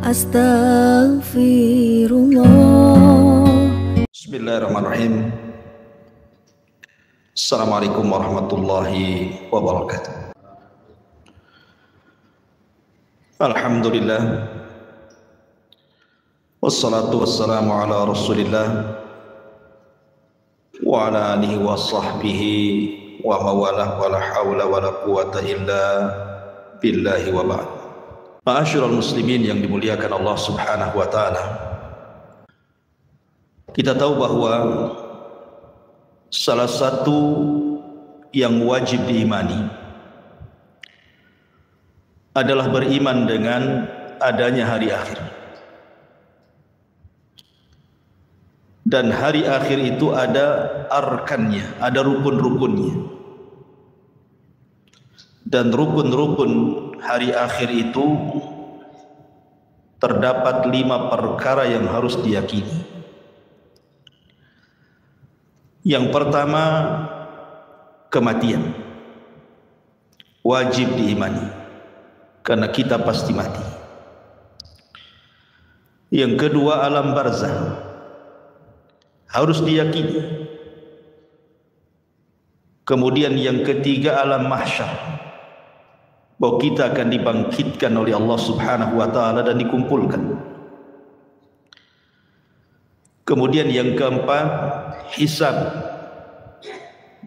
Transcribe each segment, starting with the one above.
Astaghfirullah. Bismillahirrahmanirrahim. Assalamualaikum warahmatullahi wabarakatuh. Alhamdulillah, wassalatu wassalamu ala rasulillah wa ala alihi wa sahbihi wa mawalah wa la hawla wa la quwata illa billahi wa ba'd. Ma'asyiral muslimin yang dimuliakan Allah subhanahu wa ta'ala, kita tahu bahwa salah satu yang wajib diimani adalah beriman dengan adanya hari akhir. Dan hari akhir itu ada arkannya, ada rukun-rukunnya. Dan rukun-rukun hari akhir itu terdapat 5 perkara yang harus diyakini. Yang pertama, kematian. Wajib diimani, karena kita pasti mati. Yang kedua, alam barzah. Harus diyakini. Kemudian yang ketiga, alam mahsyar. Bahwa kita akan dibangkitkan oleh Allah subhanahu wa ta'ala dan dikumpulkan. Kemudian yang keempat, hisab,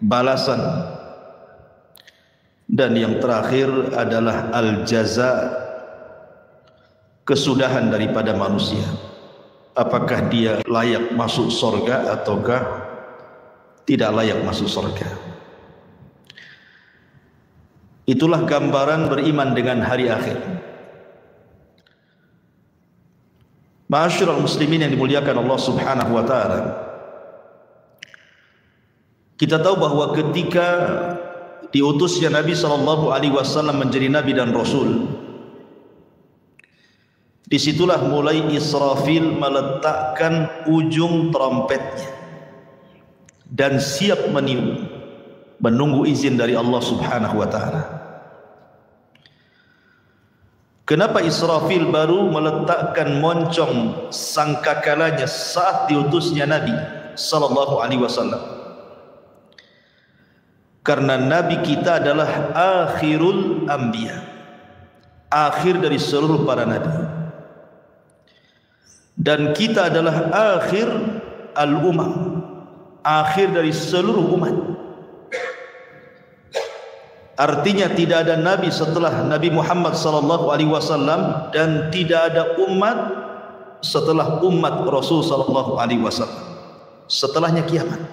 balasan. Dan yang terakhir adalah al-jaza, kesudahan daripada manusia. Apakah dia layak masuk surga ataukah tidak layak masuk surga. Itulah gambaran beriman dengan hari akhir. Ma'asyiral muslimin yang dimuliakan Allah subhanahu wa ta'ala, kita tahu bahwa ketika diutusnya Nabi SAW menjadi Nabi dan Rasul, disitulah mulai Israfil meletakkan ujung trompetnya dan siap meniup, menunggu izin dari Allah subhanahu wa ta'ala. Kenapa Israfil baru meletakkan moncong sangkakalanya saat diutusnya Nabi sallallahu alaihi wasallam? Karena Nabi kita adalah akhirul anbiya, akhir dari seluruh para nabi. Dan kita adalah akhir al-umam, akhir dari seluruh umat. Artinya tidak ada nabi setelah Nabi Muhammad sallallahu alaihi wasallam dan tidak ada umat setelah umat Rasul sallallahu alaihi wasallam. Setelahnya kiamat.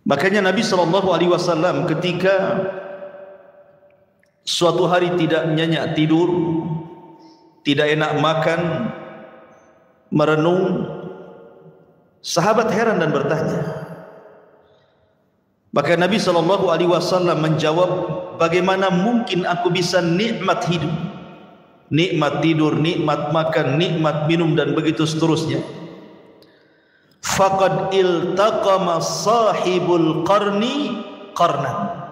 Makanya Nabi sallallahu alaihi wasallam ketika suatu hari tidak nyenyak tidur, tidak enak makan, merenung, sahabat heran dan bertanya. Maka Nabi sallallahu alaihi wasallam menjawab, bagaimana mungkin aku bisa nikmat hidup, nikmat tidur, nikmat makan, nikmat minum dan begitu seterusnya. Faqad iltaqama sahibul qarni qarnan.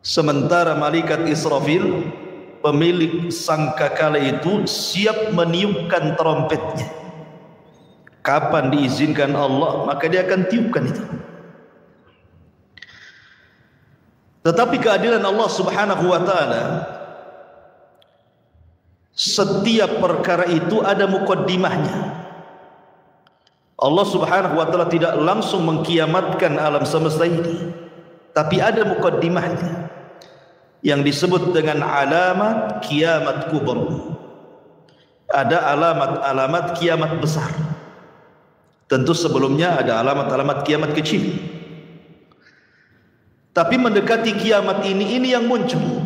Sementara malaikat Israfil, pemilik sangkakala itu, siap meniupkan trompetnya. Kapan diizinkan Allah, maka dia akan tiupkan itu. Tetapi keadilan Allah subhanahu wa ta'ala, setiap perkara itu ada muqaddimahnya. Allah subhanahu wa ta'ala tidak langsung mengkiamatkan alam semesta ini, tapi ada muqaddimahnya yang disebut dengan alamat kiamat kubra. Ada alamat-alamat kiamat besar. Tentu sebelumnya ada alamat-alamat kiamat kecil. Tapi mendekati kiamat ini yang muncul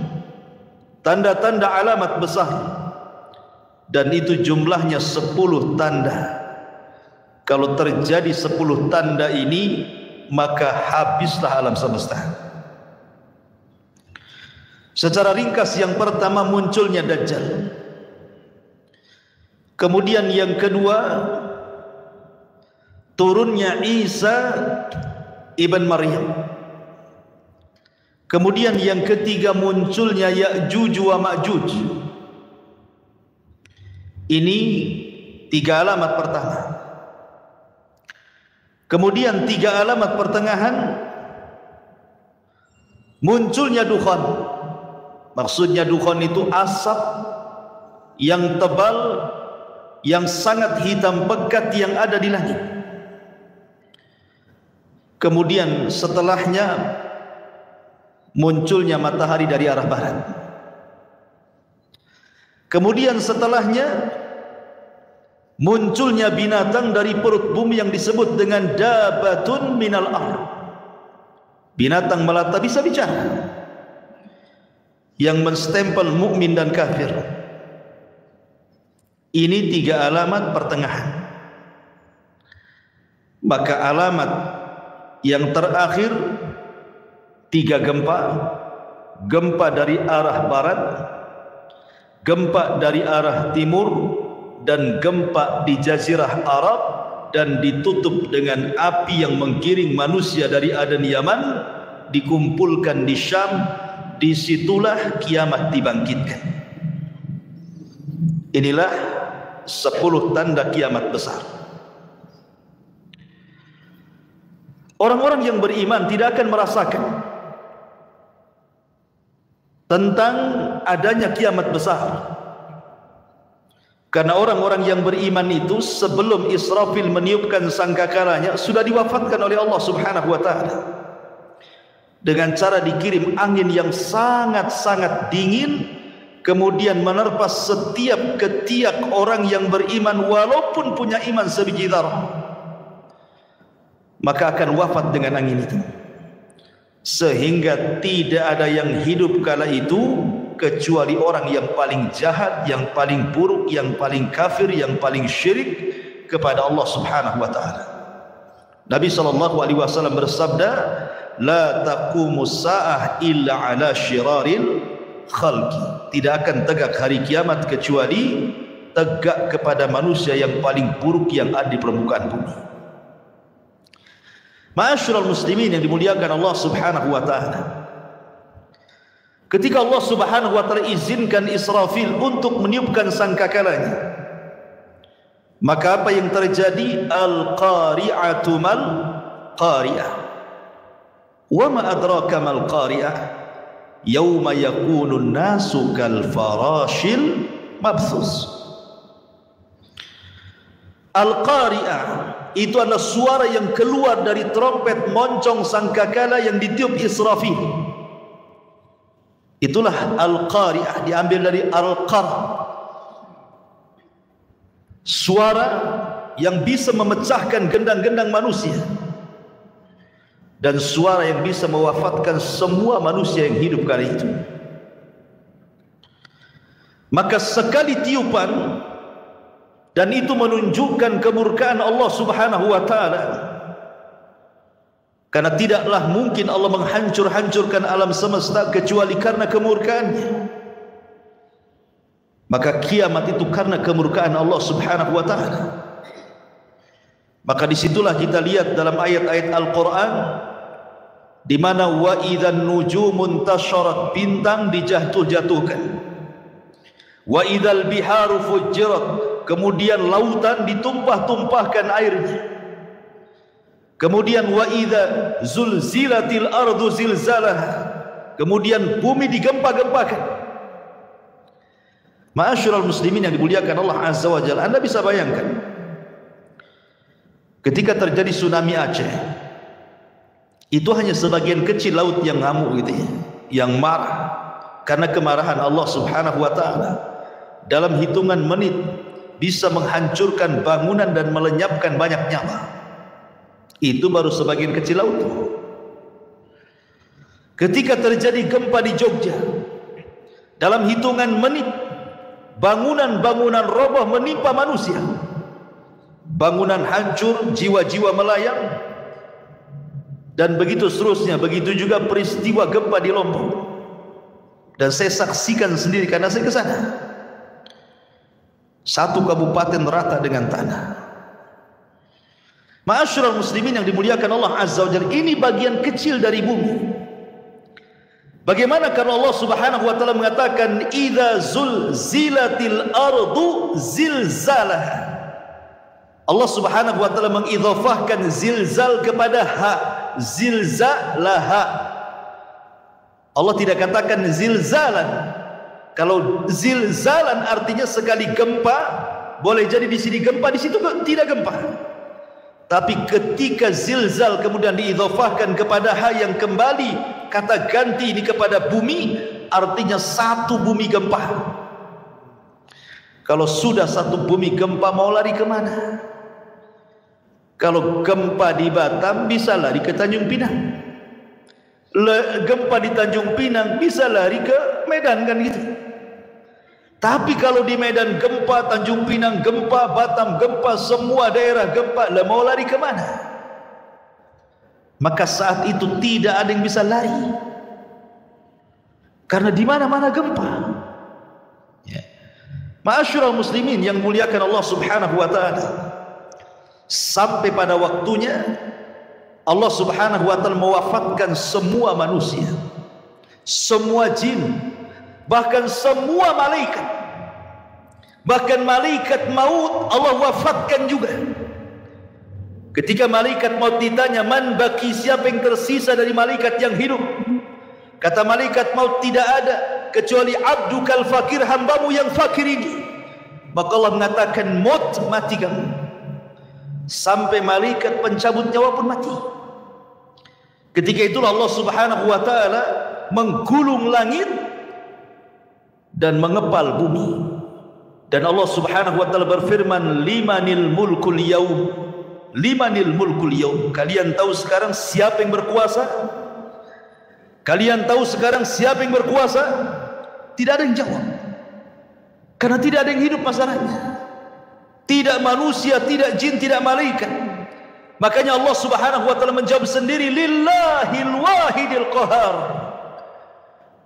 tanda-tanda alamat besar, dan itu jumlahnya 10 tanda. Kalau terjadi 10 tanda ini, maka habislah alam semesta. Secara ringkas, yang pertama munculnya Dajjal. Kemudian yang kedua, turunnya Isa ibn Maryam. Kemudian yang ketiga, munculnya Ya'juj wa Ma'juj. Ini 3 alamat pertama. Kemudian 3 alamat pertengahan, munculnya dukhan. Maksudnya dukhan itu asap yang tebal, yang sangat hitam pekat yang ada di langit. Kemudian setelahnya munculnya matahari dari arah barat. Kemudian setelahnya munculnya binatang dari perut bumi yang disebut dengan dabatun minal ardh. Binatang melata bisa bicara, yang menstempel mukmin dan kafir. Ini 3 alamat pertengahan. Maka alamat yang terakhir 3 gempa. Gempa dari arah barat, gempa dari arah timur, dan gempa di Jazirah Arab, dan ditutup dengan api yang menggiring manusia dari Aden Yaman, dikumpulkan di Syam. Disitulah kiamat dibangkitkan. Inilah 10 tanda kiamat besar. Orang-orang yang beriman tidak akan merasakan tentang adanya kiamat besar, karena orang-orang yang beriman itu sebelum Israfil meniupkan sangkakalanya sudah diwafatkan oleh Allah Subhanahu wa ta'ala dengan cara dikirim angin yang sangat-sangat dingin, kemudian menerpa setiap ketiak orang yang beriman walaupun punya iman sebiji zarah, maka akan wafat dengan angin itu, sehingga tidak ada yang hidup kala itu kecuali orang yang paling jahat, yang paling buruk, yang paling kafir, yang paling syirik kepada Allah Subhanahu wa ta'ala. Nabi SAW bersabda, la taqumus sa'ah illa ala syiraril khalqi. Tidak akan tegak hari kiamat kecuali tegak kepada manusia yang paling buruk yang ada di permukaan bumi. Ma'asyiral muslimin yang dimuliakan Allah Subhanahu wa ta'ala, ketika Allah Subhanahu wa ta'ala izinkan Israfil untuk meniupkan sangkakalanya, maka apa yang terjadi? Al-qari'atu mal qari'ah. Wa ma adraka mal qari'ah? Yauma yakunun nasu kal farashil mabthus. Al-qari'ah itu adalah suara yang keluar dari trompet moncong sangkakala yang ditiup Israfil. Itulah al-qari'ah, diambil dari al-qar', suara yang bisa memecahkan gendang-gendang manusia, dan suara yang bisa mewafatkan semua manusia yang hidup kali itu. Maka sekali tiupan, dan itu menunjukkan kemurkaan Allah Subhanahu wa ta'ala, karena tidaklah mungkin Allah menghancur-hancurkan alam semesta kecuali karena kemurkaannya. Maka kiamat itu karena kemurkaan Allah Subhanahu wa ta'ala. Maka disitulah kita lihat dalam ayat-ayat Al-Quran, di mana wa idzan nujumun tasyarat, bintang dijatuh-jatuhkan, wa idzal biharu fujirat, kemudian lautan ditumpah-tumpahkan airnya, kemudian wa idza zulzilatil ardu zilzalaha, kemudian bumi digempa-gempakan. Ma'asyiral muslimin yang dimuliakan Allah Azza wa Jalla, Anda bisa bayangkan ketika terjadi tsunami Aceh, itu hanya sebagian kecil laut yang ngamuk gitu ya, yang marah karena kemarahan Allah Subhanahu wa ta'ala. Dalam hitungan menit bisa menghancurkan bangunan dan melenyapkan banyak nyawa. Itu baru sebagian kecil laut. Ketika terjadi gempa di Jogja, dalam hitungan menit bangunan-bangunan roboh menimpa manusia, bangunan hancur, jiwa-jiwa melayang, dan begitu seterusnya. Begitu juga peristiwa gempa di Lombok, dan saya saksikan sendiri karena saya ke sana. Satu kabupaten rata dengan tanah. Ma'asyiral muslimin yang dimuliakan Allah Azza wa Jalla, ini bagian kecil dari bumi. Bagaimana kalau Allah Subhanahu wa taala mengatakan idza zulzilatil ardu zilzalaha. Allah Subhanahu wa taala mengidhafahkan zilzal kepada ha, zilzalaha. Allah tidak katakan zilzalan. Kalau zilzalan artinya sekali gempa, boleh jadi di sini gempa, di situ tidak gempa. Tapi ketika zilzal kemudian diidhafahkan kepada ha yang kembali kata ganti ini kepada bumi, artinya satu bumi gempa. Kalau sudah satu bumi gempa, mau lari kemana? Kalau gempa di Batam bisa lari ke Tanjung Pinang, gempa di Tanjung Pinang bisa lari ke Medan, kan gitu. Tapi kalau di Medan gempa, Tanjung Pinang gempa, Batam gempa, semua daerah gempa, lah mau lari kemana? Maka saat itu tidak ada yang bisa lari, karena di mana-mana gempa. Ya. Ma'asyiral muslimin yang muliakan Allah Subhanahu wa taala, sampai pada waktunya Allah Subhanahu wa taala mewafatkan semua manusia, semua jin, bahkan semua malaikat. Bahkan malaikat maut Allah wafatkan juga. Ketika malaikat maut ditanya, man baki, siapa yang tersisa dari malaikat yang hidup? Kata malaikat maut, tidak ada kecuali abdukal fakir, hambamu yang fakir ini. Maka Allah mengatakan, maut, mati kamu. Sampai malaikat pencabut nyawa pun mati. Ketika itulah Allah Subhanahu wa taala menggulung langit dan mengepal bumi. Dan Allah Subhanahu wa taala berfirman, limanil mulkul yaum, limanil mulkul yaum. Kalian tahu sekarang siapa yang berkuasa? Kalian tahu sekarang siapa yang berkuasa? Tidak ada yang jawab, karena tidak ada yang hidup masalahnya. Tidak manusia, tidak jin, tidak malaikat. Makanya Allah Subhanahu wa taala menjawab sendiri, lillahil wahidil qahar.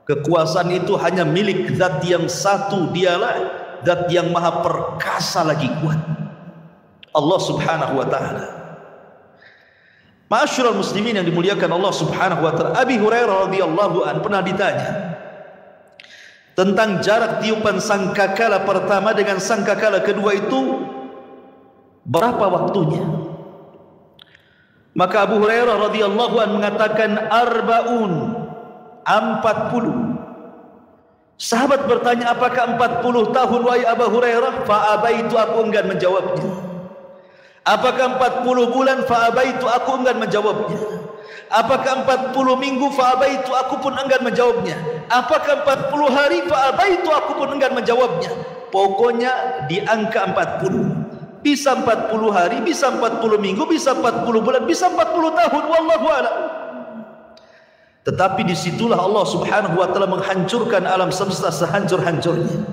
Kekuasaan itu hanya milik zat yang satu, dialah zat yang maha perkasa lagi kuat, Allah Subhanahu wa taala. Ma'asyiral muslimin yang dimuliakan Allah Subhanahu wa taala, Abi Hurairah radhiyallahu an pernah ditanya tentang jarak tiupan sangkakala pertama dengan sangkakala kedua itu berapa waktunya. Maka Abu Hurairah radhiyallahu an mengatakan 40. Sahabat bertanya, apakah 40 tahun wahai Abu Hurairah? Fa'abaitu, aku enggan menjawabnya. Apakah 40 bulan? Fa'abaitu, aku enggan menjawabnya. Apakah 40 minggu? Fa'abaitu, aku pun enggan menjawabnya. Apakah 40 hari? Fa'abaitu, aku pun enggan menjawabnya. Pokoknya di angka 40. Bisa 40 hari, bisa 40 minggu, bisa 40 bulan, bisa 40 tahun, wallahu a'lam. Tetapi disitulah Allah Subhanahu wa taala menghancurkan alam semesta sehancur-hancurnya.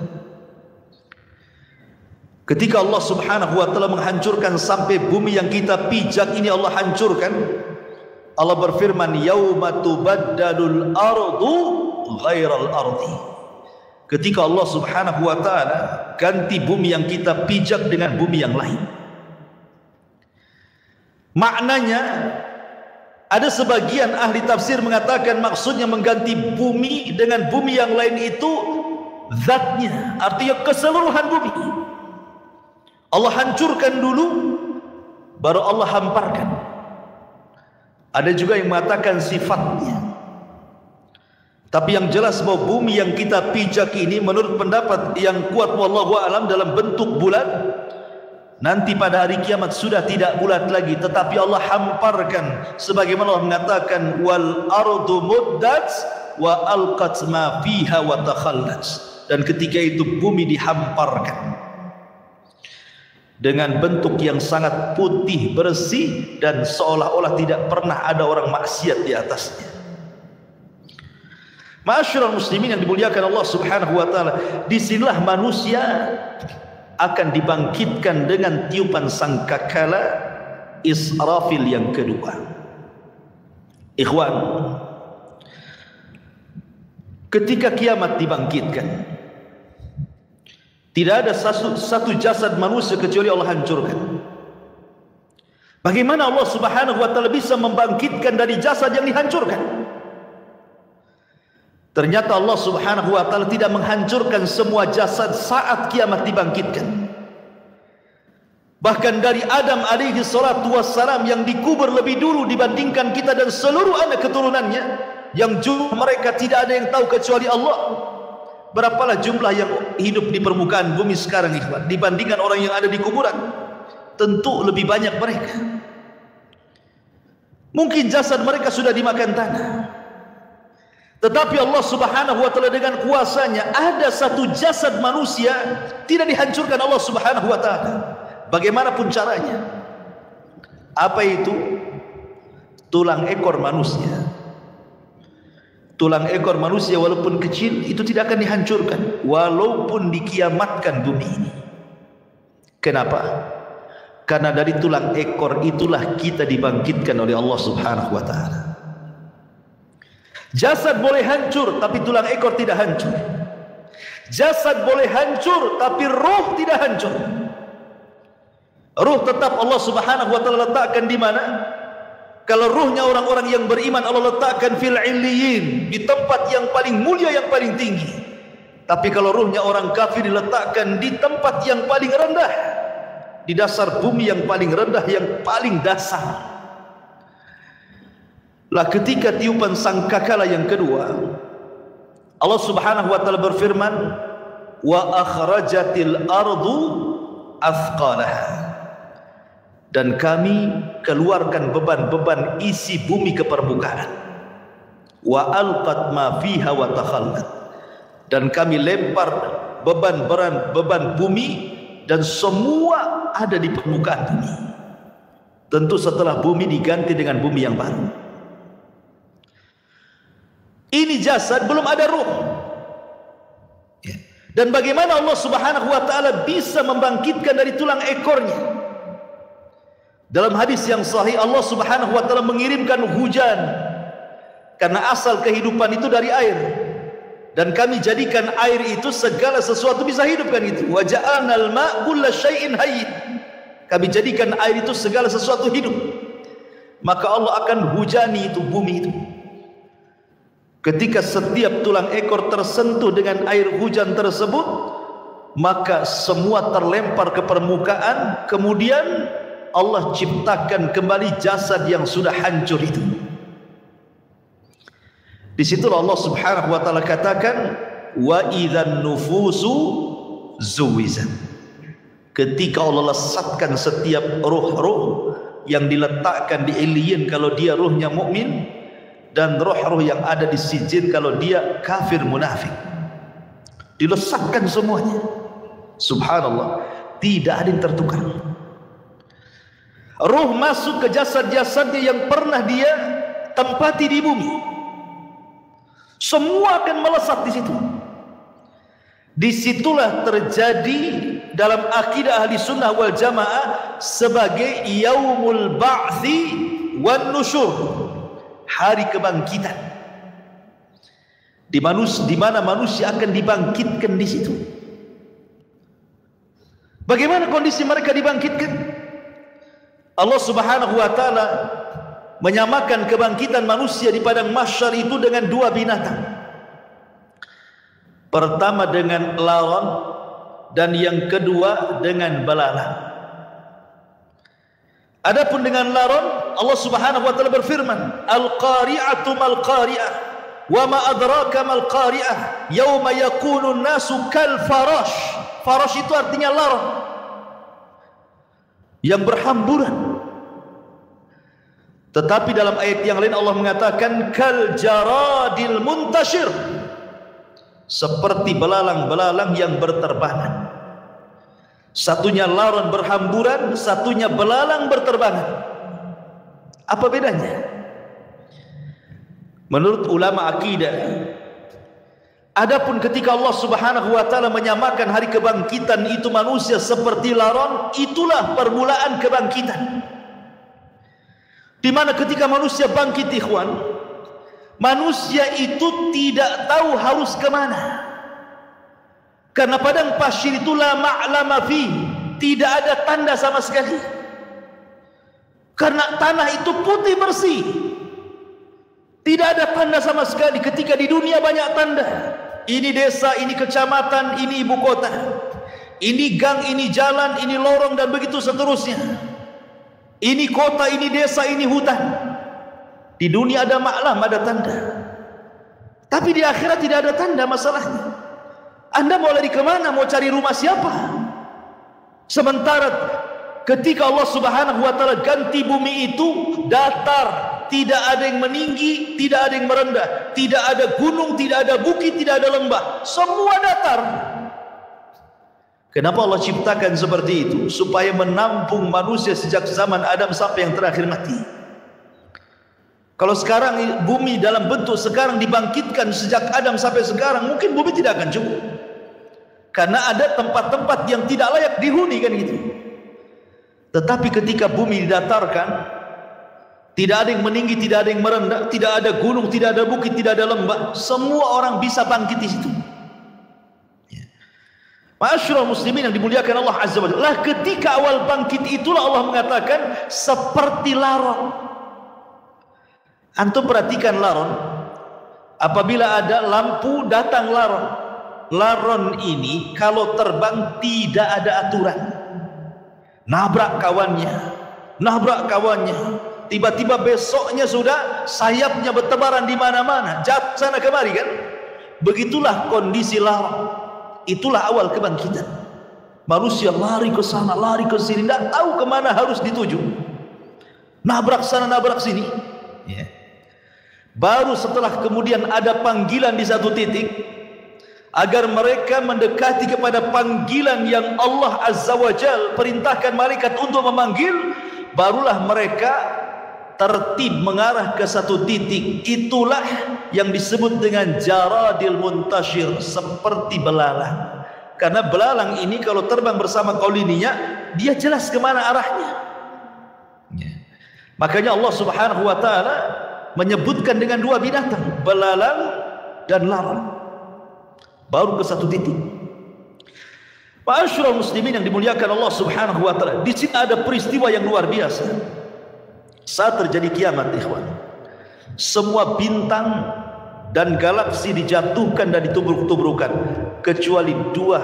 Ketika Allah Subhanahu wa taala menghancurkan sampai bumi yang kita pijak ini Allah hancurkan, Allah berfirman, yauma tubaddalul ardu ghairal ardi. Ketika Allah Subhanahu wa taala ganti bumi yang kita pijak dengan bumi yang lain. Maknanya, ada sebagian ahli tafsir mengatakan maksudnya mengganti bumi dengan bumi yang lain itu zatnya, artinya keseluruhan bumi. Allah hancurkan dulu, baru Allah hamparkan. Ada juga yang mengatakan sifatnya. Tapi yang jelas bahwa bumi yang kita pijak ini menurut pendapat yang kuat wallahu a'lam dalam bentuk bulat, nanti pada hari kiamat sudah tidak bulat lagi, tetapi Allah hamparkan sebagaimana Allah mengatakan wal ardu muddat wa alqat ma fiha wa takhallat. Dan ketika itu bumi dihamparkan dengan bentuk yang sangat putih bersih dan seolah-olah tidak pernah ada orang maksiat di atasnya. Ma'asyiral muslimin yang dimuliakan Allah Subhanahu wa taala, disinilah manusia akan dibangkitkan dengan tiupan sangkakala Israfil yang kedua. Ikhwan, ketika kiamat dibangkitkan, tidak ada satu jasad manusia kecuali Allah hancurkan. Bagaimana Allah Subhanahu wa taala bisa membangkitkan dari jasad yang dihancurkan? Ternyata Allah Subhanahu wa ta'ala tidak menghancurkan semua jasad saat kiamat dibangkitkan. Bahkan dari Adam alaihi salatu wassalam yang dikubur lebih dulu dibandingkan kita dan seluruh anak keturunannya, yang jumlah mereka tidak ada yang tahu kecuali Allah. Berapalah jumlah yang hidup di permukaan bumi sekarang ikhwan dibandingkan orang yang ada di kuburan? Tentu lebih banyak mereka. Mungkin jasad mereka sudah dimakan tanah, tetapi Allah Subhanahu wa ta'ala dengan kuasanya ada satu jasad manusia tidak dihancurkan Allah Subhanahu wa ta'ala, bagaimanapun caranya. Apa itu? Tulang ekor manusia. Tulang ekor manusia walaupun kecil itu tidak akan dihancurkan walaupun dikiamatkan bumi ini. Kenapa? Karena dari tulang ekor itulah kita dibangkitkan oleh Allah Subhanahu wa ta'ala. Jasad boleh hancur tapi tulang ekor tidak hancur. Jasad boleh hancur tapi roh tidak hancur. Roh tetap Allah Subhanahu wa ta'ala letakkan di mana? Kalau ruhnya orang-orang yang beriman Allah letakkan fil illiyin, di tempat yang paling mulia, yang paling tinggi. Tapi kalau ruhnya orang kafir diletakkan di tempat yang paling rendah, di dasar bumi yang paling rendah, yang paling dasar. Lah ketika tiupan sangkakala yang kedua, Allah Subhanahu wa ta'ala berfirman, wa akhrajatil ardu athqalaha, dan kami keluarkan beban-beban isi bumi ke permukaan. Wa alqat ma fiha wa takhallat, dan kami lempar beban bumi dan semua ada di permukaan bumi. Tentu setelah bumi diganti dengan bumi yang baru. Ini jasad, belum ada ruh. Dan bagaimana Allah Subhanahu wa ta'ala bisa membangkitkan dari tulang ekornya? Dalam hadis yang sahih Allah Subhanahu wa ta'ala mengirimkan hujan, karena asal kehidupan itu dari air, dan kami jadikan air itu segala sesuatu bisa hidup, kan itu. Wa ja'alnal ma' kulla syai'in hayy, kami jadikan air itu segala sesuatu hidup. Maka Allah akan hujani itu bumi itu. Ketika setiap tulang ekor tersentuh dengan air hujan tersebut, maka semua terlempar ke permukaan. Kemudian Allah ciptakan kembali jasad yang sudah hancur itu. Di situlah Allah Subhanahu wa ta'ala katakan, wa idzan nufusu zuwizat, ketika Allah lesatkan setiap ruh-ruh yang diletakkan di illiyin kalau dia ruhnya mukmin, dan roh-roh yang ada di sijin kalau dia kafir munafik, dilesatkan semuanya. Subhanallah, tidak ada yang tertukar. Roh masuk ke jasad-jasadnya yang pernah dia tempati di bumi, semua akan melesat di situ. Disitulah terjadi dalam akidah ahli sunnah wal jamaah sebagai yaumul ba'thi wan nusyur, hari kebangkitan, di mana manusia akan dibangkitkan di situ. Bagaimana kondisi mereka dibangkitkan? Allah Subhanahu wa ta'ala menyamakan kebangkitan manusia di padang mahsyar itu dengan dua binatang. Pertama dengan laron, dan yang kedua dengan belalang. Adapun dengan laron, Allah Subhanahu wa ta'ala berfirman, al-qari'atu mal-qari'ah wa ma adraka mal-qari'ah yauma yakunu an-nasu kal farash. Farash itu artinya laron yang berhamburan. Tetapi dalam ayat yang lain Allah mengatakan kal jaradil muntashir, seperti belalang-belalang yang berterbangan. Satunya laron berhamburan, satunya belalang berterbangan. Apa bedanya? Menurut ulama akidah, adapun ketika Allah Subhanahu wa ta'ala menyamakan hari kebangkitan itu manusia seperti laron, itulah permulaan kebangkitan. Di mana ketika manusia bangkit ikhwan, manusia itu tidak tahu harus kemana. Karena padang pasir itu la ma'lama fi, tidak ada tanda sama sekali. Karena tanah itu putih bersih, Tidak ada tanda sama sekali, ketika di dunia banyak tanda. Ini desa, ini kecamatan, ini ibu kota, ini gang, ini jalan, ini lorong, dan begitu seterusnya. Ini kota, ini desa, ini hutan. Di dunia ada maklam, ada tanda. Tapi di akhirat tidak ada tanda masalahnya. Anda mau lari kemana? Mau cari rumah siapa? Sementara ketika Allah Subhanahu wa ta'ala ganti bumi itu datar, tidak ada yang meninggi, tidak ada yang merendah, tidak ada gunung, tidak ada bukit, tidak ada lembah, semua datar. Kenapa Allah ciptakan seperti itu? Supaya menampung manusia sejak zaman Adam sampai yang terakhir mati. Kalau sekarang bumi dalam bentuk sekarang dibangkitkan sejak Adam sampai sekarang, mungkin bumi tidak akan cukup. Karena ada tempat-tempat yang tidak layak dihuni, kan gitu. Tetapi ketika bumi didatarkan, tidak ada yang meninggi, tidak ada yang merendah, tidak ada gunung, tidak ada bukit, tidak ada lembah, semua orang bisa bangkit di situ. Ma'asyiral muslimin yang dimuliakan Allah Azza wa Jalla, ketika awal bangkit itulah Allah mengatakan seperti laron. Antum perhatikan laron, apabila ada lampu datang laron. Laron ini kalau terbang tidak ada aturan. Nabrak kawannya, tiba-tiba besoknya sudah sayapnya bertebaran di mana-mana, jatuh sana kemari, kan? Begitulah kondisi laron. Itulah awal kebangkitan. Manusia lari ke sana, lari ke sini, tidak tahu kemana harus dituju. Nabrak sana, nabrak sini. Baru setelah kemudian ada panggilan di satu titik, agar mereka mendekati kepada panggilan yang Allah Azza wa Jal perintahkan malaikat untuk memanggil, barulah mereka tertib mengarah ke satu titik. Itulah yang disebut dengan jaradil muntashir, seperti belalang. Karena belalang ini kalau terbang bersama koloninya, dia jelas kemana arahnya. Makanya Allah Subhanahu wa ta'ala menyebutkan dengan dua binatang, belalang dan laron. Baru ke satu titik. Ma'asyiral muslimin yang dimuliakan Allah Subhanahu wa ta'ala, di sini ada peristiwa yang luar biasa. Saat terjadi kiamat, ikhwan, semua bintang dan galaksi dijatuhkan dan ditubruk-tubrukan, kecuali dua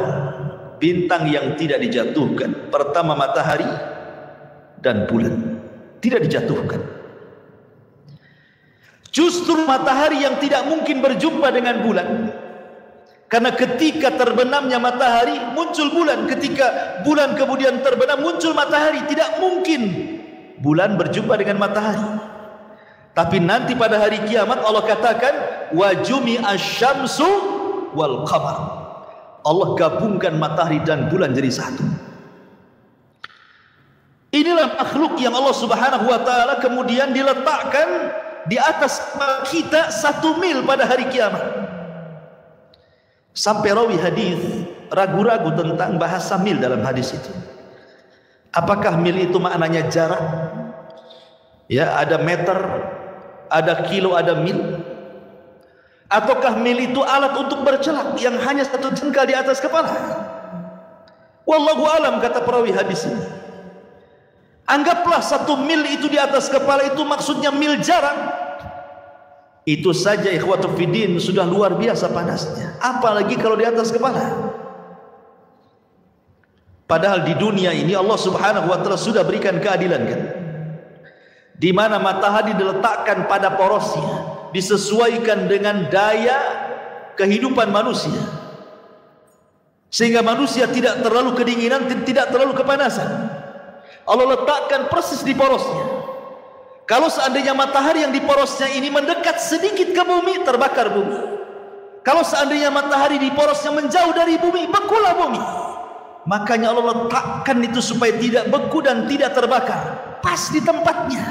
bintang yang tidak dijatuhkan. Pertama matahari dan bulan tidak dijatuhkan. Justru matahari yang tidak mungkin berjumpa dengan bulan. Karena ketika terbenamnya matahari muncul bulan, ketika bulan kemudian terbenam muncul matahari. Tidak mungkin bulan berjumpa dengan matahari. Tapi nanti pada hari kiamat Allah katakan wa jumi'a syamsu wal qamar. Allah gabungkan matahari dan bulan jadi satu. Inilah makhluk yang Allah Subhanahu wa ta'ala kemudian diletakkan di atas kita 1 mil pada hari kiamat. Sampai rawi hadis ragu-ragu tentang bahasa mil dalam hadis itu. Apakah mil itu maknanya jarak? Ya, ada meter, ada kilo, ada mil. Ataukah mil itu alat untuk bercelak yang hanya 1 jengkal di atas kepala? Wallahu alam, kata perawi hadis ini. Anggaplah 1 mil itu di atas kepala itu maksudnya mil jarak. Itu saja ikhwatu fiddin sudah luar biasa panasnya, apalagi kalau di atas kepala. Padahal di dunia ini Allah Subhanahu wa ta'ala sudah berikan keadilan, kan? Di mana matahari diletakkan pada porosnya, disesuaikan dengan daya kehidupan manusia, sehingga manusia tidak terlalu kedinginan, tidak terlalu kepanasan. Allah letakkan persis di porosnya. Kalau seandainya matahari yang di porosnya ini mendekat sedikit ke bumi, terbakar bumi. Kalau seandainya matahari di porosnya menjauh dari bumi, bekulah bumi. Makanya Allah letakkan itu supaya tidak beku dan tidak terbakar, pas di tempatnya.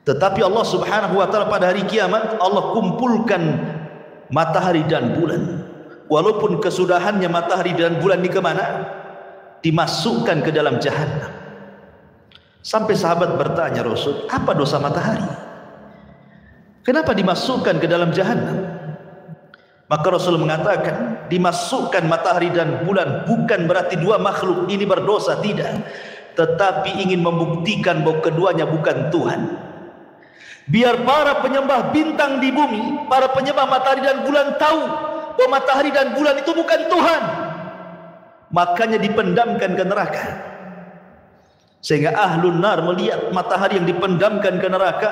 Tetapi Allah Subhanahu wa ta'ala pada hari kiamat Allah kumpulkan matahari dan bulan. Walaupun kesudahannya matahari dan bulan ini kemana? Dimasukkan ke dalam jahannam. Sampai sahabat bertanya, Rasul, apa dosa matahari? Kenapa dimasukkan ke dalam jahannam? Maka Rasul mengatakan, dimasukkan matahari dan bulan bukan berarti dua makhluk ini berdosa, tidak. Tetapi ingin membuktikan bahwa keduanya bukan Tuhan. Biar para penyembah bintang di bumi, para penyembah matahari dan bulan tahu bahwa matahari dan bulan itu bukan Tuhan. Makanya dipendamkan ke neraka. Sehingga ahlun nar melihat matahari yang dipendamkan ke neraka,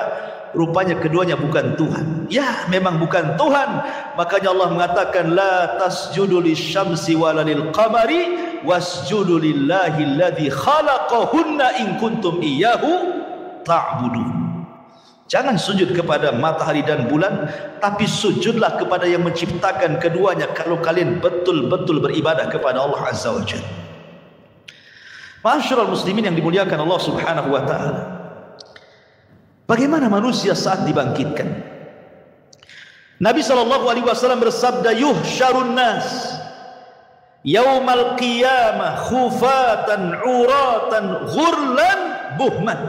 rupanya keduanya bukan Tuhan. Ya, memang bukan Tuhan. Makanya Allah mengatakan la tasjudu lisyamsi wala lilqamari wasjudu lillahi alladzi khalaqahunna in kuntum iyyahu ta'budun. Jangan sujud kepada matahari dan bulan, tapi sujudlah kepada yang menciptakan keduanya kalau kalian betul-betul beribadah kepada Allah Azza wa Jalla. Ma'asyiral muslimin yang dimuliakan Allah Subhanahu wa taala. Bagaimana manusia saat dibangkitkan? Nabi sallallahu alaihi wasallam bersabda, yuhsyarun nas yaumal qiyamah khufatan uratan ghurlan buhman.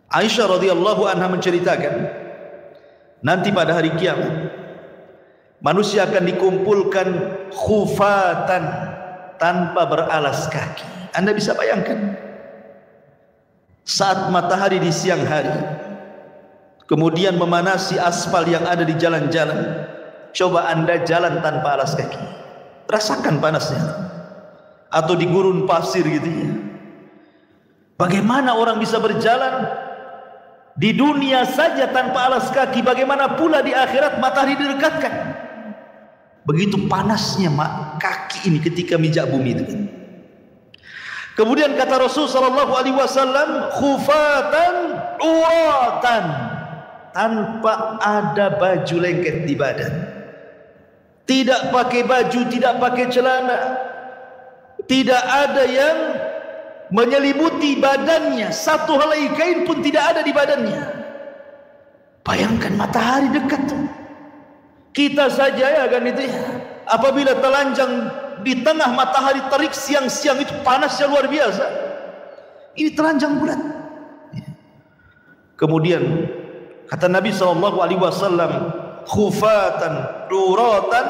Aisyah radhiyallahu anha menceritakan, nanti pada hari kiamat manusia akan dikumpulkan khufatan, tanpa beralas kaki. Anda bisa bayangkan saat matahari di siang hari kemudian memanasi aspal yang ada di jalan-jalan. Coba Anda jalan tanpa alas kaki, rasakan panasnya. Atau di gurun pasir gitu ya. Bagaimana orang bisa berjalan di dunia saja tanpa alas kaki, bagaimana pula di akhirat matahari didekatkan. Begitu panasnya kaki ini ketika mijak bumi itu. Kemudian kata Rasul sallallahu alaihi wasallam, khufatan uratan, tanpa ada baju lengket di badan. Tidak pakai baju, tidak pakai celana. Tidak ada yang menyelimuti badannya, satu helai kain pun tidak ada di badannya. Bayangkan matahari dekat tuh. Kita saja ya kan itu ya, apabila telanjang di tengah matahari terik siang-siang itu panasnya luar biasa. Ini telanjang bulat. Kemudian kata Nabi sallallahu alaihi wasallam, khufatan duratan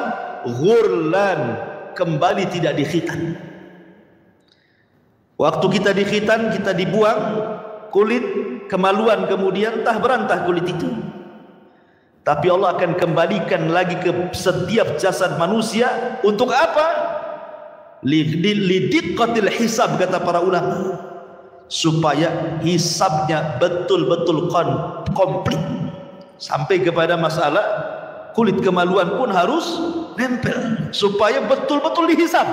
ghurlan, kembali tidak dikhitan. Waktu kita dikhitan, kita dibuang kulit, kemaluan, kemudian entah berantah kulit itu. Tapi Allah akan kembalikan lagi ke setiap jasad manusia. Untuk apa? Lidiqqatil hisab, kata para ulama, supaya hisabnya betul-betul komplit. Sampai kepada masalah kulit kemaluan pun harus nempel, supaya betul-betul dihisab.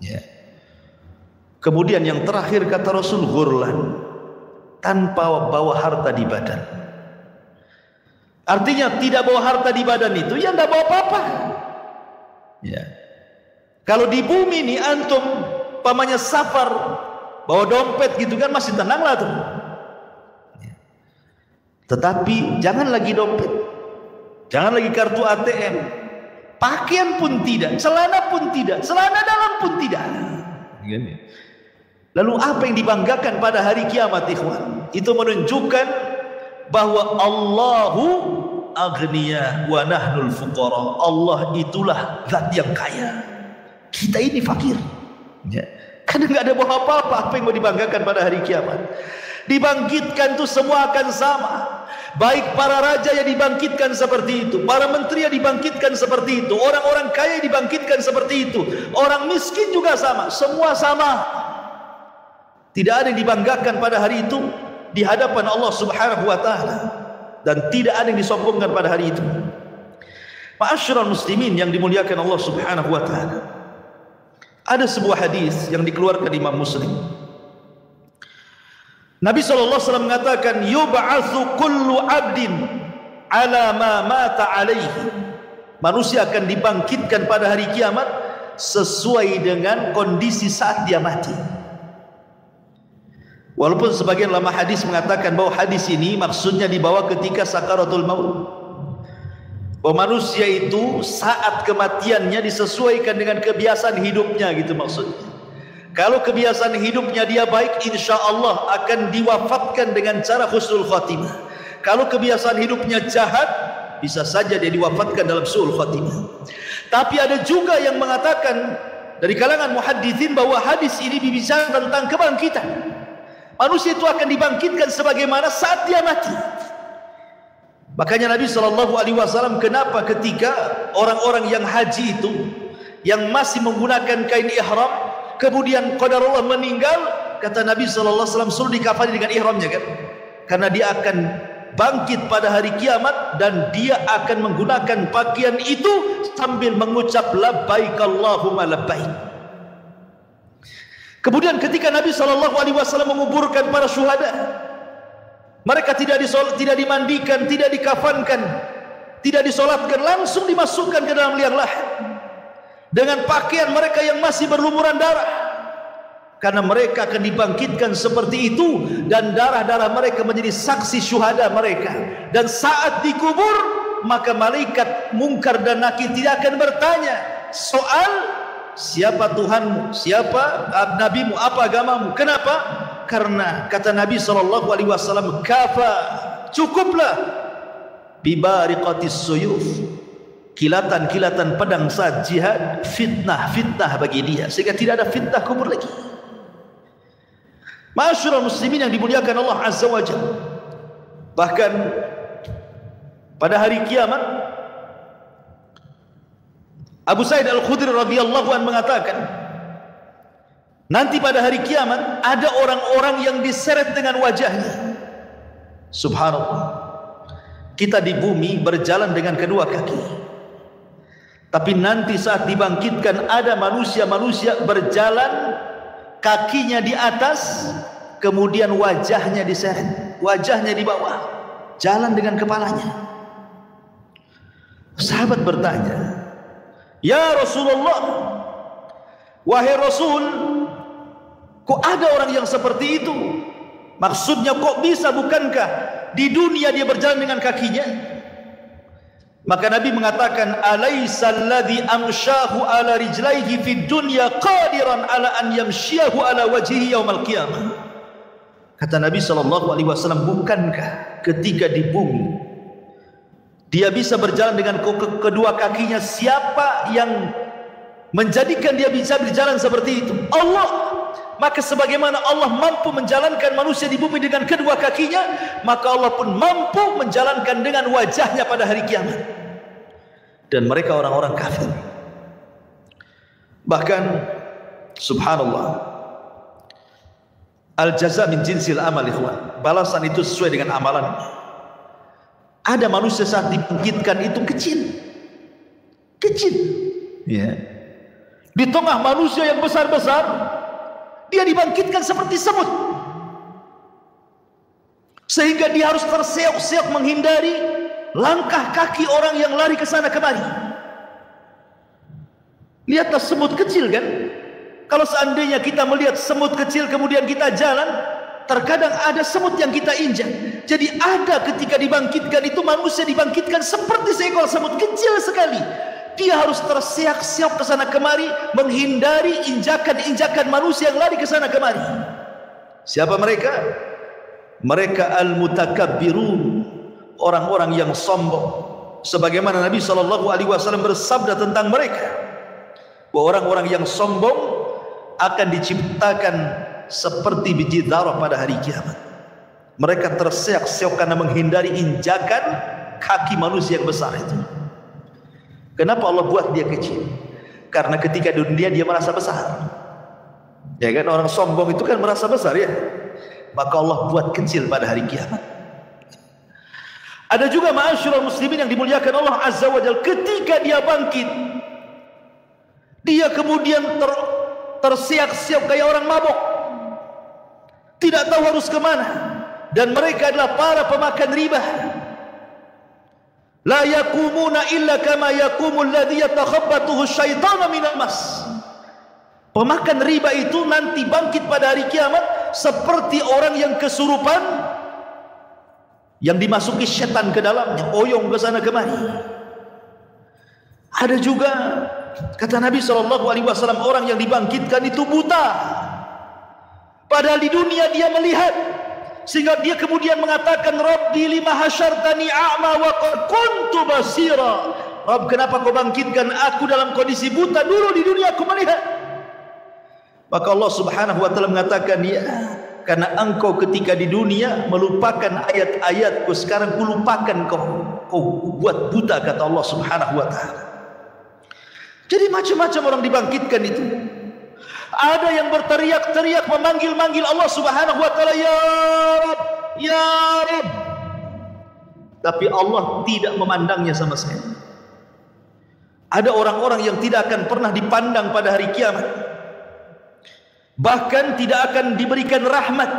Ya. Kemudian yang terakhir kata Rasul, ghurlan, tanpa bawa harta di badan. Artinya tidak bawa harta di badan itu ya tidak bawa apa-apa. Ya. Kalau di bumi ini antum pamannya safar bawa dompet gitu kan masih tenang lah tuh. Ya. Tetapi jangan lagi dompet, jangan lagi kartu ATM, pakaian pun tidak, celana pun tidak, celana dalam pun tidak. Gini. Lalu apa yang dibanggakan pada hari kiamat, ikhwan? Itu menunjukkan bahwa Allahu aghniya wa nahnul fuqara. Allah itulah zat yang kaya, kita ini fakir. Ya. Karena nggak ada bawa apa-apa. Apa yang mau dibanggakan pada hari kiamat? Dibangkitkan tuh semua akan sama. Baik para raja yang dibangkitkan seperti itu, para menteri yang dibangkitkan seperti itu, orang-orang kaya yang dibangkitkan seperti itu, orang miskin juga sama, semua sama. Tidak ada yang dibanggakan pada hari itu di hadapan Allah Subhanahu wa taala, dan tidak ada yang disombongkan pada hari itu. Ma'asyiral muslimin yang dimuliakan Allah Subhanahu wa taala. Ada sebuah hadis yang dikeluarkan Imam Muslim. Nabi SAW mengatakan, yub'atsu kullu 'abdin 'ala ma mata 'alaihi. Manusia akan dibangkitkan pada hari kiamat sesuai dengan kondisi saat dia mati. Walaupun sebagian ulama hadis mengatakan bahwa hadis ini maksudnya dibawa ketika sakaratul maut. Bahwa manusia itu saat kematiannya disesuaikan dengan kebiasaan hidupnya, gitu maksudnya. Kalau kebiasaan hidupnya dia baik, insya Allah akan diwafatkan dengan cara husnul khatimah. Kalau kebiasaan hidupnya jahat, bisa saja dia diwafatkan dalam su'ul khatimah. Tapi ada juga yang mengatakan dari kalangan muhadditsin bahwa hadis ini berbicara tentang kebangkitan. Manusia itu akan dibangkitkan sebagaimana saat dia mati. Makanya Nabi SAW, kenapa ketika orang-orang yang haji itu, yang masih menggunakan kain ihram, kemudian qadarullah meninggal, kata Nabi SAW, suruh dikafani dengan ihramnya kan? Karena dia akan bangkit pada hari kiamat dan dia akan menggunakan pakaian itu sambil mengucap labbaik Allahumma labbaik. Kemudian ketika Nabi SAW menguburkan para syuhada, mereka tidak dimandikan, tidak dikafankan, tidak disolatkan, langsung dimasukkan ke dalam liang lahat dengan pakaian mereka yang masih berlumuran darah, karena mereka akan dibangkitkan seperti itu dan darah-darah mereka menjadi saksi syuhada mereka. Dan saat dikubur, maka malaikat Munkar dan Nakir tidak akan bertanya soal siapa Tuhanmu, siapa nabimu, apa agamamu. Kenapa? Karena kata Nabi SAW, kafa, cukuplah bibariqatis suyuf, kilatan-kilatan pedang saat jihad, fitnah bagi dia, sehingga tidak ada fitnah kubur lagi. Ma'asyiral muslimin yang dimuliakan Allah Azza wa Jalla, bahkan pada hari kiamat Abu Sa'id Al-Khudri radhiyallahu anhu mengatakan, nanti pada hari kiamat ada orang-orang yang diseret dengan wajahnya. Subhanallah, kita di bumi berjalan dengan kedua kaki, tapi nanti saat dibangkitkan ada manusia-manusia berjalan kakinya di atas, kemudian wajahnya diseret, wajahnya di bawah, jalan dengan kepalanya. Sahabat bertanya, ya Rasulullah, wahai Rasul, kok ada orang yang seperti itu? Maksudnya kok bisa, bukankah di dunia dia berjalan dengan kakinya? Maka Nabi mengatakan, alaysa alladhi amshahu ala rijlaihi fid dunya qadiran ala an yamshiyahu ala wajhihi yaumal qiyamah. Kata Nabi SAW, bukankah ketika di bumi dia bisa berjalan dengan kedua kakinya, siapa yang menjadikan dia bisa berjalan seperti itu? Allah. Maka sebagaimana Allah mampu menjalankan manusia di bumi dengan kedua kakinya, maka Allah pun mampu menjalankan dengan wajahnya pada hari kiamat. Dan mereka orang-orang kafir. Bahkan subhanallah, al-jaza min jinsil amal, ikhwan, balasan itu sesuai dengan amalannya. Ada manusia saat dibangkitkan itu kecil, ya. Di tengah manusia yang besar-besar, dia dibangkitkan seperti semut, sehingga dia harus terseok-seok menghindari langkah kaki orang yang lari ke sana kemari. Lihatlah semut kecil kan. Kalau seandainya kita melihat semut kecil kemudian kita jalan, terkadang ada semut yang kita injak. Jadi ada ketika dibangkitkan itu, manusia dibangkitkan seperti seekor semut kecil sekali. Dia harus terseok-seok ke sana kemari menghindari injakan-injakan manusia yang lari ke sana kemari. Siapa mereka? Mereka al-mutakabbirun, orang-orang yang sombong. Sebagaimana Nabi SAW bersabda tentang mereka, bahwa orang-orang yang sombong akan diciptakan seperti biji zarah pada hari kiamat. Mereka terseok-seok karena menghindari injakan kaki manusia yang besar itu. Kenapa Allah buat dia kecil? Karena ketika di dunia dia merasa besar, ya kan, orang sombong itu kan merasa besar ya. Maka Allah buat kecil pada hari kiamat. Ada juga ma'asyiral muslimin yang dimuliakan Allah Azza wa Jalla, ketika dia bangkit, dia kemudian terseok-seok kayak orang mabok, tidak tahu harus kemana. Dan mereka adalah para pemakan riba. La yakumuna illa kama yakumul ladzi yatakhabbathu asyaitanu minal mas. Pemakan riba itu nanti bangkit pada hari kiamat seperti orang yang kesurupan, yang dimasuki setan ke dalamnya, oyong ke sana kemari. Ada juga kata Nabi SAW, orang yang dibangkitkan itu buta, padahal di dunia dia melihat, sehingga dia kemudian mengatakan, Rabbi lima hasyartani a'ma wa qad kuntu basira. Rabb, kenapa kau bangkitkan aku dalam kondisi buta? Dulu di dunia aku melihat. Maka Allah Subhanahu wa taala mengatakan, ya, karena engkau ketika di dunia melupakan ayat-ayatku, sekarang kulupakan kau buat buta, kata Allah Subhanahu wa ta'ala. Jadi macam-macam orang dibangkitkan itu. Ada yang berteriak-teriak memanggil-manggil Allah Subhanahu wa ta'ala, ya Rabb, ya Rabb, tapi Allah tidak memandangnya sama sekali. Ada orang-orang yang tidak akan pernah dipandang pada hari kiamat, bahkan tidak akan diberikan rahmat,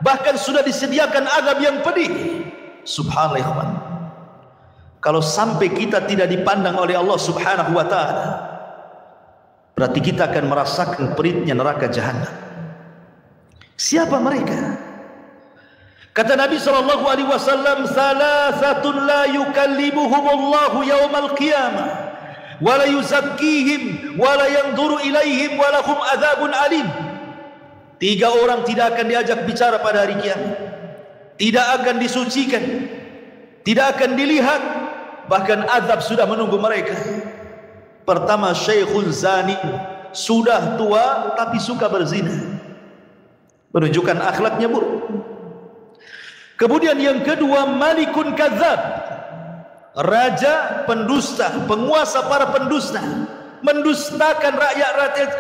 bahkan sudah disediakan azab yang pedih. Subhanallah. Kalau sampai kita tidak dipandang oleh Allah Subhanahu wa ta'ala, berarti kita akan merasakan peritnya neraka jahanam. Siapa mereka? Kata Nabi SAW, salasatun la yukallimuhumullahu yawmal qiyamah wa la yuzakkihim wa la yanzuru ilaihim wa lahum adzabun alim. 3 orang tidak akan diajak bicara pada hari kiamat, tidak akan disucikan, tidak akan dilihat, bahkan azab sudah menunggu mereka. Pertama, syekhun zani, sudah tua tapi suka berzina, menunjukkan akhlaknya buruk. Kemudian yang kedua, malikun kadzab, raja pendusta, penguasa para pendusta, mendustakan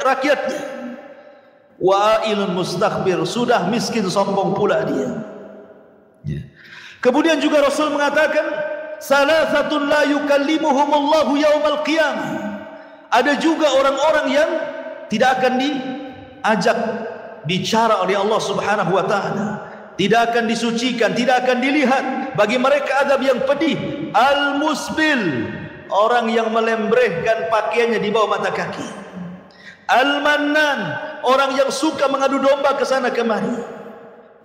rakyatnya. Wa'ilun mustakhbir, sudah miskin sombong pula dia. Kemudian juga Rasul mengatakan, salasatun la yukallimuhumullahu yaumal qiyamah. Ada juga orang-orang yang tidak akan diajak bicara oleh Allah Subhanahu wa ta'ala, tidak akan disucikan, tidak akan dilihat. Bagi mereka azab yang pedih. Al-musbil, orang yang melembrehkan pakaiannya di bawah mata kaki. Al-mannan, orang yang suka mengadu domba ke sana kemari.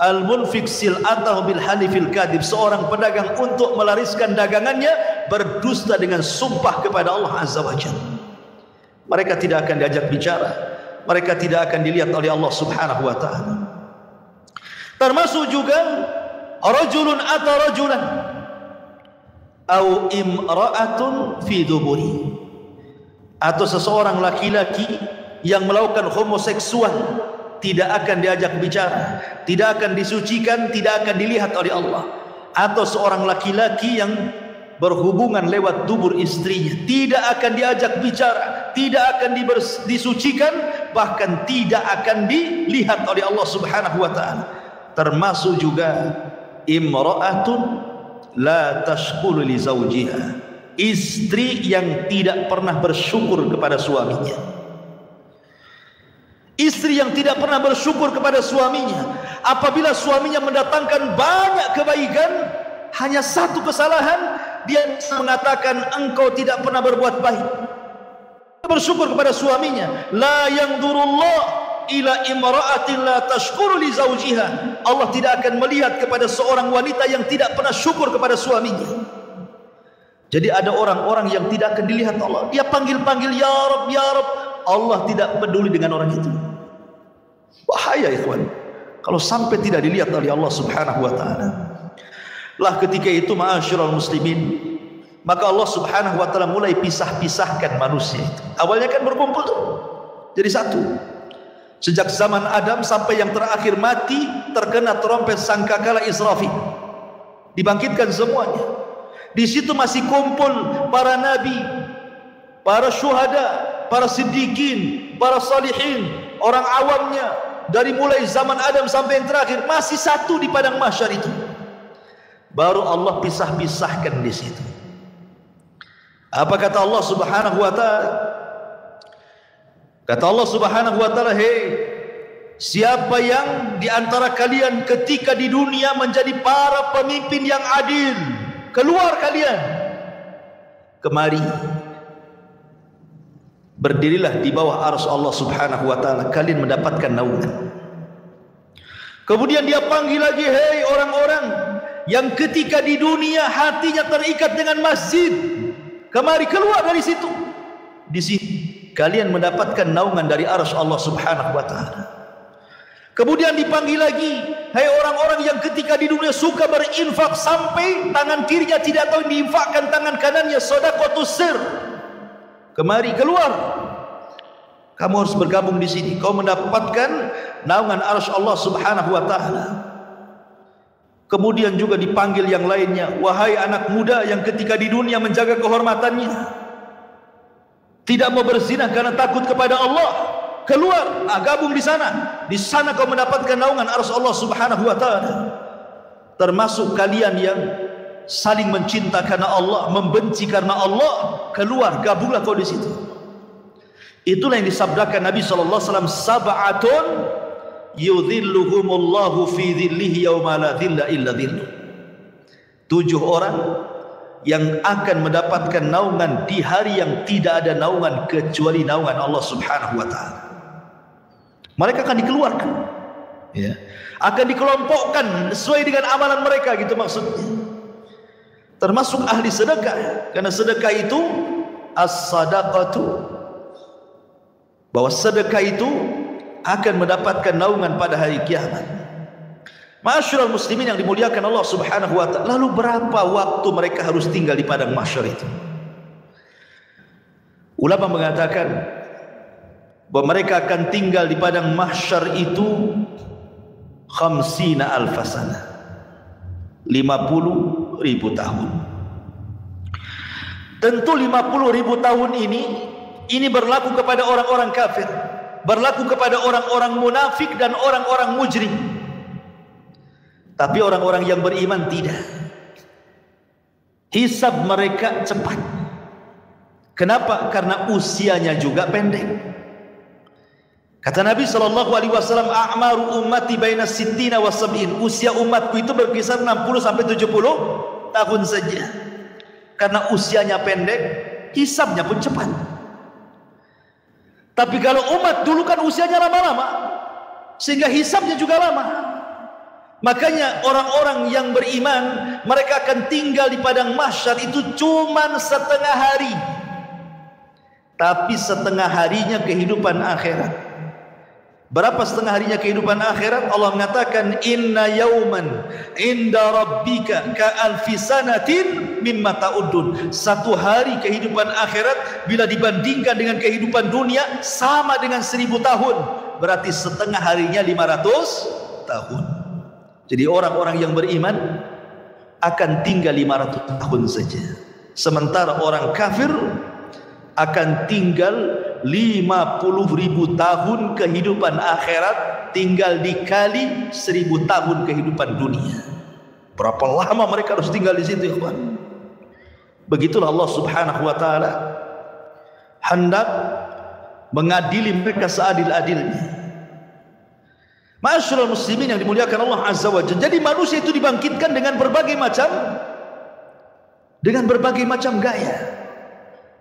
Al-munfik sil'atahu bil halifil kadib, seorang pedagang untuk melariskan dagangannya berdusta dengan sumpah kepada Allah Azza wa Jalla. Mereka tidak akan diajak bicara, mereka tidak akan dilihat oleh Allah Subhanahu wa ta'ala. Termasuk juga rajulun ata rajulan au imra'atun fi duburi, atau seseorang laki-laki yang melakukan homoseksual, tidak akan diajak bicara, tidak akan disucikan, tidak akan dilihat oleh Allah. Atau seorang laki-laki yang berhubungan lewat dubur istrinya, tidak akan diajak bicara, tidak akan disucikan, bahkan tidak akan dilihat oleh Allah Subhanahu wa ta'ala. Termasuk juga imra'atun la tashkuru li zawjiha, istri yang tidak pernah bersyukur kepada suaminya. Istri yang tidak pernah bersyukur kepada suaminya. Apabila suaminya mendatangkan banyak kebaikan, hanya satu kesalahan, dia mengatakan engkau tidak pernah berbuat baik. Bersyukur kepada suaminya. La yanzurullah ila imra'atin la tashkuru li zawjiha. Allah tidak akan melihat kepada seorang wanita yang tidak pernah syukur kepada suaminya. Jadi ada orang-orang yang tidak akan dilihat Allah. Dia panggil-panggil ya Rabb, ya Rabb, Allah tidak peduli dengan orang itu. Bahaya ikhwan, kalau sampai tidak dilihat oleh Allah Subhanahu wa ta'ala. Lah ketika itu ma'asyiral muslimin, maka Allah Subhanahu wa ta'ala mulai pisah-pisahkan manusia itu. Awalnya kan berkumpul tuh jadi satu. Sejak zaman Adam sampai yang terakhir mati terkena trompet sangkakala Israfil, dibangkitkan semuanya. Di situ masih kumpul para nabi, para syuhada, para siddiqin, para salihin, orang awamnya, dari mulai zaman Adam sampai yang terakhir masih satu di padang mahsyar itu. Baru Allah pisah-pisahkan di situ. Apa kata Allah Subhanahu wa ta'ala? Kata Allah Subhanahu wa ta'ala, hei, siapa yang di antara kalian ketika di dunia menjadi para pemimpin yang adil, keluar kalian kemari, berdirilah di bawah arsy Allah Subhanahu wa ta'ala, kalian mendapatkan naungan. Kemudian dia panggil lagi, hei orang-orang yang ketika di dunia hatinya terikat dengan masjid, kemari keluar dari situ. Di sini kalian mendapatkan naungan dari arsy Allah Subhanahu wa ta'ala. Kemudian dipanggil lagi, hai orang-orang yang ketika di dunia suka berinfak sampai tangan kirinya tidak tahu diinfakkan tangan kanannya, sedekahus sir. Kemari keluar. Kamu harus bergabung di sini. Kau mendapatkan naungan arsy Allah Subhanahu wa taala. Kemudian juga dipanggil yang lainnya, wahai anak muda yang ketika di dunia menjaga kehormatannya, tidak mau berzina karena takut kepada Allah, keluar, gabung di sana. Di sana kau mendapatkan naungan arsy Allah Subhanahu wa taala. Termasuk kalian yang saling mencinta karena Allah, membenci karena Allah, keluar, gabunglah kau di situ. Itulah yang disabdakan Nabi sallallahu alaihi wasallam, sab'atun yudhilluhumullahu fi dhillihi yauma la dhilla illa dhilluh. 7 orang yang akan mendapatkan naungan di hari yang tidak ada naungan kecuali naungan Allah Subhanahu wa taala. Mereka akan dikeluarkan, ya, akan dikelompokkan sesuai dengan amalan mereka, gitu maksudnya. Termasuk ahli sedekah, karena sedekah itu as-sadaqatu, bahwa sedekah itu akan mendapatkan naungan pada hari kiamat. Ma'asyiral muslimin yang dimuliakan Allah Subhanahu wa taala, lalu berapa waktu mereka harus tinggal di padang mahsyar itu? Ulama mengatakan bahwa mereka akan tinggal di padang mahsyar itu 50.000 sana, 50.000 tahun. Tentu 50.000 tahun ini berlaku kepada orang-orang kafir, berlaku kepada orang-orang munafik dan orang-orang mujrim. Tapi orang-orang yang beriman tidak. Hisab mereka cepat. Kenapa? Karena usianya juga pendek. Kata Nabi SAW, a'maru ummati baina sittina wa sab'in. Usia umatku itu berkisar 60 sampai 70 tahun saja. Karena usianya pendek, hisabnya pun cepat. Tapi kalau umat dulu kan usianya lama-lama, sehingga hisabnya juga lama. Makanya orang-orang yang beriman, mereka akan tinggal di padang mahsyar itu cuman setengah hari. Tapi setengah harinya kehidupan akhirat. Berapa setengah harinya kehidupan akhirat? Allah mengatakan, inna yauman inda rabbika ka alfi sanatin mimma ta'udun. Satu hari kehidupan akhirat bila dibandingkan dengan kehidupan dunia sama dengan 1000 tahun. Berarti setengah harinya 500 tahun. Jadi orang-orang yang beriman akan tinggal 500 tahun saja. Sementara orang kafir akan tinggal 50.000 tahun kehidupan akhirat, tinggal dikali 1000 tahun kehidupan dunia. Berapa lama mereka harus tinggal di situ, ikhwan? Begitulah Allah Subhanahu wa taala hendak mengadili mereka seadil-adilnya. Ma'asyiral muslimin yang dimuliakan Allah Azza wa Jalla. Jadi manusia itu dibangkitkan dengan berbagai macam gaya.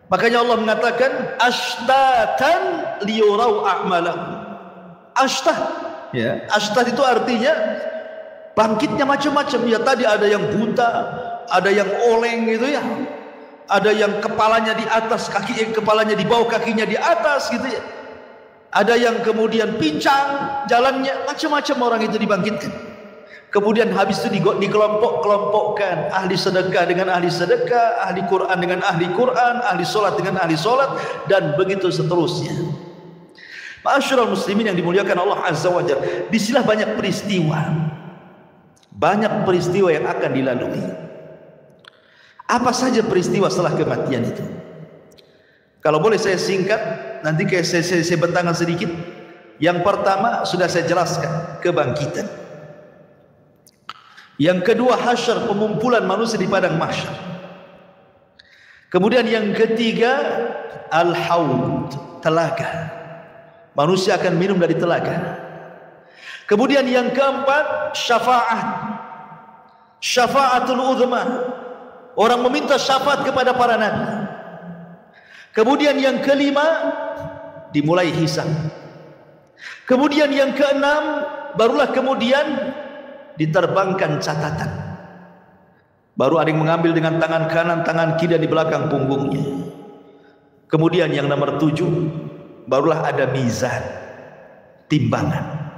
Makanya Allah mengatakan ashtatan liyurau a'malahum. Ashtah, ya, ashtah itu artinya bangkitnya macam-macam. Ya, tadi ada yang buta, ada yang oleng gitu ya. Ada yang kepalanya di atas, kepalanya di bawah, kakinya di atas gitu ya. Ada yang kemudian pincang jalannya, macam-macam orang itu dibangkitkan. Kemudian habis itu dikelompok-kelompokkan, ahli sedekah dengan ahli sedekah, ahli Quran dengan ahli Quran, ahli solat dengan ahli solat, dan begitu seterusnya. Ma'asyiral muslimin yang dimuliakan Allah Azza wa Jalla, disinilah banyak peristiwa yang akan dilalui. Apa saja peristiwa setelah kematian itu? Kalau boleh saya singkat, nanti saya bentangkan sedikit. Yang pertama sudah saya jelaskan, kebangkitan. Yang kedua, hasyar, pengumpulan manusia di padang mahsyar. Kemudian yang ketiga, al-haud, telaga. Manusia akan minum dari telaga. Kemudian yang keempat, syafaat, syafaatul uzma. Orang meminta syafaat kepada para nabi. Kemudian yang kelima, dimulai hisab. Kemudian yang keenam, barulah kemudian diterbangkan catatan. Baru ada yang mengambil dengan tangan kanan, tangan kiri, dan di belakang punggungnya. Kemudian yang nomor 7, barulah ada mizan, timbangan.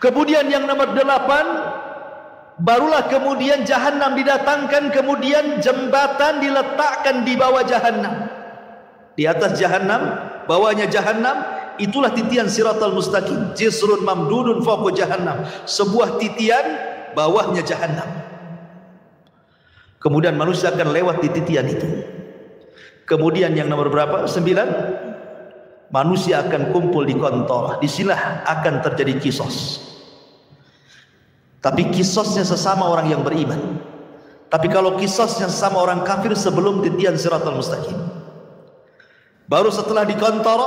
Kemudian yang nomor 8, barulah kemudian jahanam didatangkan, kemudian jembatan diletakkan di bawah jahanam. Di atas jahannam, bawahnya jahannam, itulah titian siratal mustaqim. Jisrun mamdudun fawqa jahannam. Sebuah titian, bawahnya jahannam. Kemudian manusia akan lewat di titian itu. Kemudian yang nomor berapa? 9. Manusia akan kumpul di kontor. Disinilah akan terjadi kisos. Tapi kisosnya sesama orang yang beriman. Tapi kalau kisosnya sesama orang kafir sebelum titian siratal mustaqim. Baru setelah di kontor,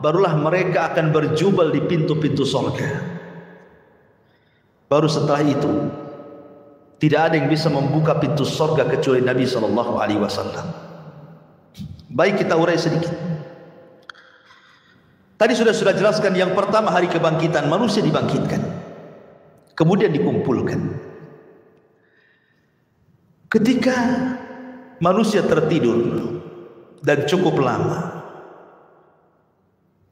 barulah mereka akan berjubel di pintu-pintu surga. Baru setelah itu tidak ada yang bisa membuka pintu surga kecuali Nabi SAW. Baik, kita urai sedikit. Tadi sudah jelaskan, yang pertama hari kebangkitan, manusia dibangkitkan, kemudian dikumpulkan. Ketika manusia tertidur dan cukup lama,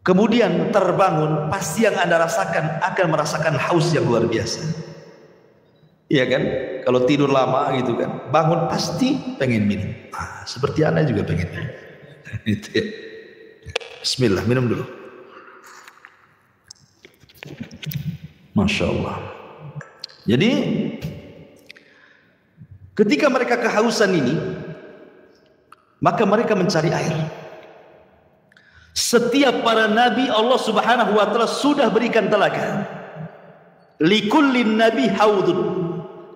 kemudian terbangun, pasti yang Anda rasakan akan merasakan haus yang luar biasa. Iya kan? Kalau tidur lama gitu kan, bangun pasti pengen minum. Seperti Anda juga pengen minum. Itu ya. Bismillah, minum dulu. Masya Allah. Jadi ketika mereka kehausan ini, maka mereka mencari air. Setiap para nabi Allah Subhanahu wa taala sudah berikan telaga. Likullin nabi haudun.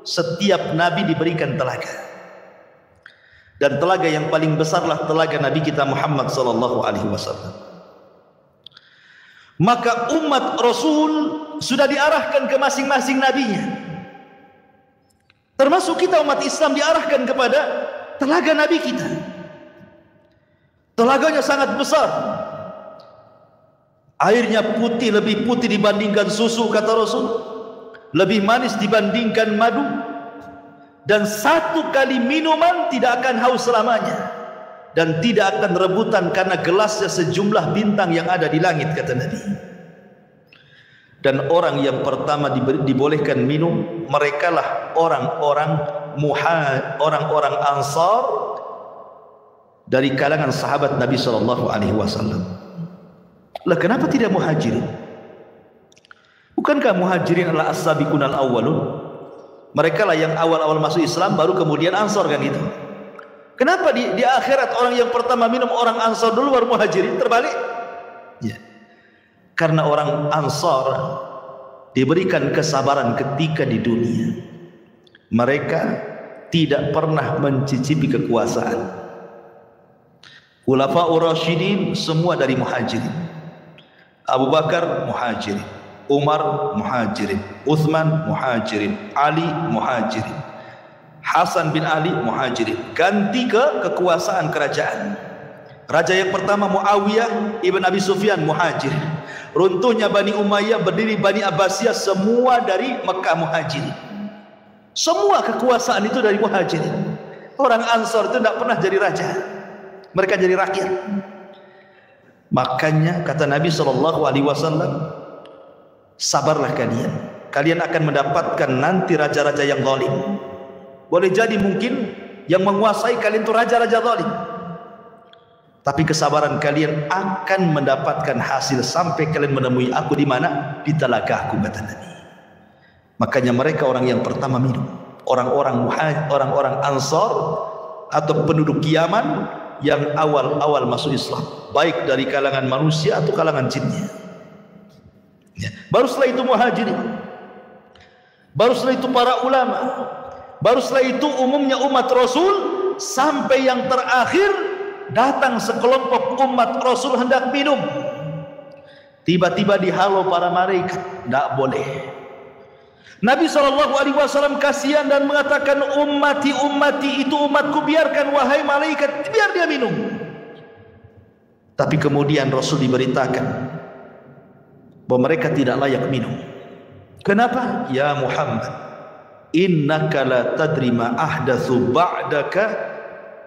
Setiap nabi diberikan telaga. Dan telaga yang paling besarlah telaga Nabi kita Muhammad sallallahu alaihi wasallam. Maka umat Rasul sudah diarahkan ke masing-masing nabinya. Termasuk kita umat Islam diarahkan kepada telaga nabi kita. Telaganya sangat besar. Airnya putih, lebih putih dibandingkan susu, kata Rasul. Lebih manis dibandingkan madu. Dan satu kali minuman tidak akan haus selamanya. Dan tidak akan rebutan karena gelasnya sejumlah bintang yang ada di langit, kata Nabi. Dan orang yang pertama dibolehkan minum, merekalah orang-orang Ansar dari kalangan sahabat Nabi SAW. Lah kenapa tidak Muhajirin? Bukankah Muhajirin adalah as-sabiqun al-awwalun? Mereka lah yang awal-awal masuk Islam, baru kemudian Ansar, kan itu. Kenapa di akhirat orang yang pertama minum orang Ansar dulu baru Muhajirin? Terbalik? Ya. Karena orang Ansar diberikan kesabaran ketika di dunia. Mereka tidak pernah mencicipi kekuasaan. Khulafaur Rasyidin semua dari Muhajirin. Abu Bakar Muhajirin, Umar Muhajirin, Uthman Muhajirin, Ali Muhajirin, Hasan bin Ali Muhajirin. Ganti ke kekuasaan kerajaan. Raja yang pertama Muawiyah ibn Abi Sufyan Muhajir. Runtuhnya Bani Umayyah, berdiri Bani Abbasiyah, semua dari Mekah Muhajirin. Semua kekuasaan itu dari Muhajirin. Orang Ansar itu tidak pernah jadi raja. Mereka jadi rakyat. Makanya kata Nabi SAW, sabarlah kalian. Kalian akan mendapatkan nanti raja-raja yang zalim. Boleh jadi mungkin yang menguasai kalian itu raja-raja zalim. Tapi kesabaran kalian akan mendapatkan hasil sampai kalian menemui aku di mana? Di telagaku, kata Nabi. Makanya mereka orang yang pertama minum. Orang-orang Ansar atau penduduk Yaman yang awal-awal masuk Islam, baik dari kalangan manusia atau kalangan jinnya. Ya. Baru setelah itu Muhajirin. Baru setelah itu para ulama. Baru setelah itu umumnya umat Rasul, sampai yang terakhir datang sekelompok umat Rasul hendak minum. Tiba-tiba dihalau para malaikat, tidak boleh. Nabi SAW kasihan dan mengatakan, ummati itu umatku, biarkan wahai malaikat, biar dia minum. Tapi kemudian Rasul diberitakan bahwa mereka tidak layak minum. Kenapa? Ya Muhammad, innaka la tadri ma ahdatsu ba'daka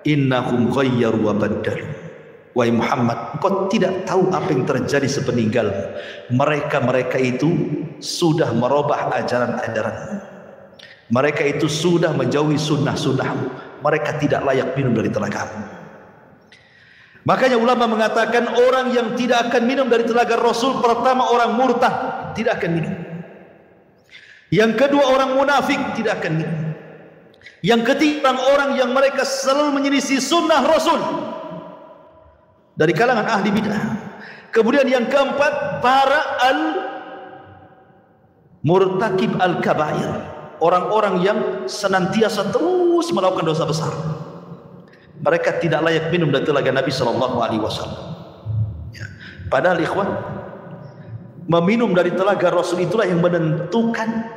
innahum ghayyaru wa baddalu. Wahai Muhammad, engkau tidak tahu apa yang terjadi sepeninggalmu. Mereka itu sudah merubah ajaran-ajaranmu. Mereka itu sudah menjauhi sunnah-sunnahmu. Mereka tidak layak minum dari telagamu. Makanya ulama mengatakan orang yang tidak akan minum dari telaga Rasul, pertama orang murtad, tidak akan minum. Yang kedua orang munafik, tidak akan minum. Yang ketiga orang yang mereka selalu menyelisih sunnah Rasul dari kalangan ahli bid'ah. Kemudian yang keempat para murtakib al-kabair, orang-orang yang senantiasa terus melakukan dosa besar. Mereka tidak layak minum dari telaga Nabi sallallahu alaihi wasallam. Ya. Padahal ikhwan, meminum dari telaga Rasul itulah yang menentukan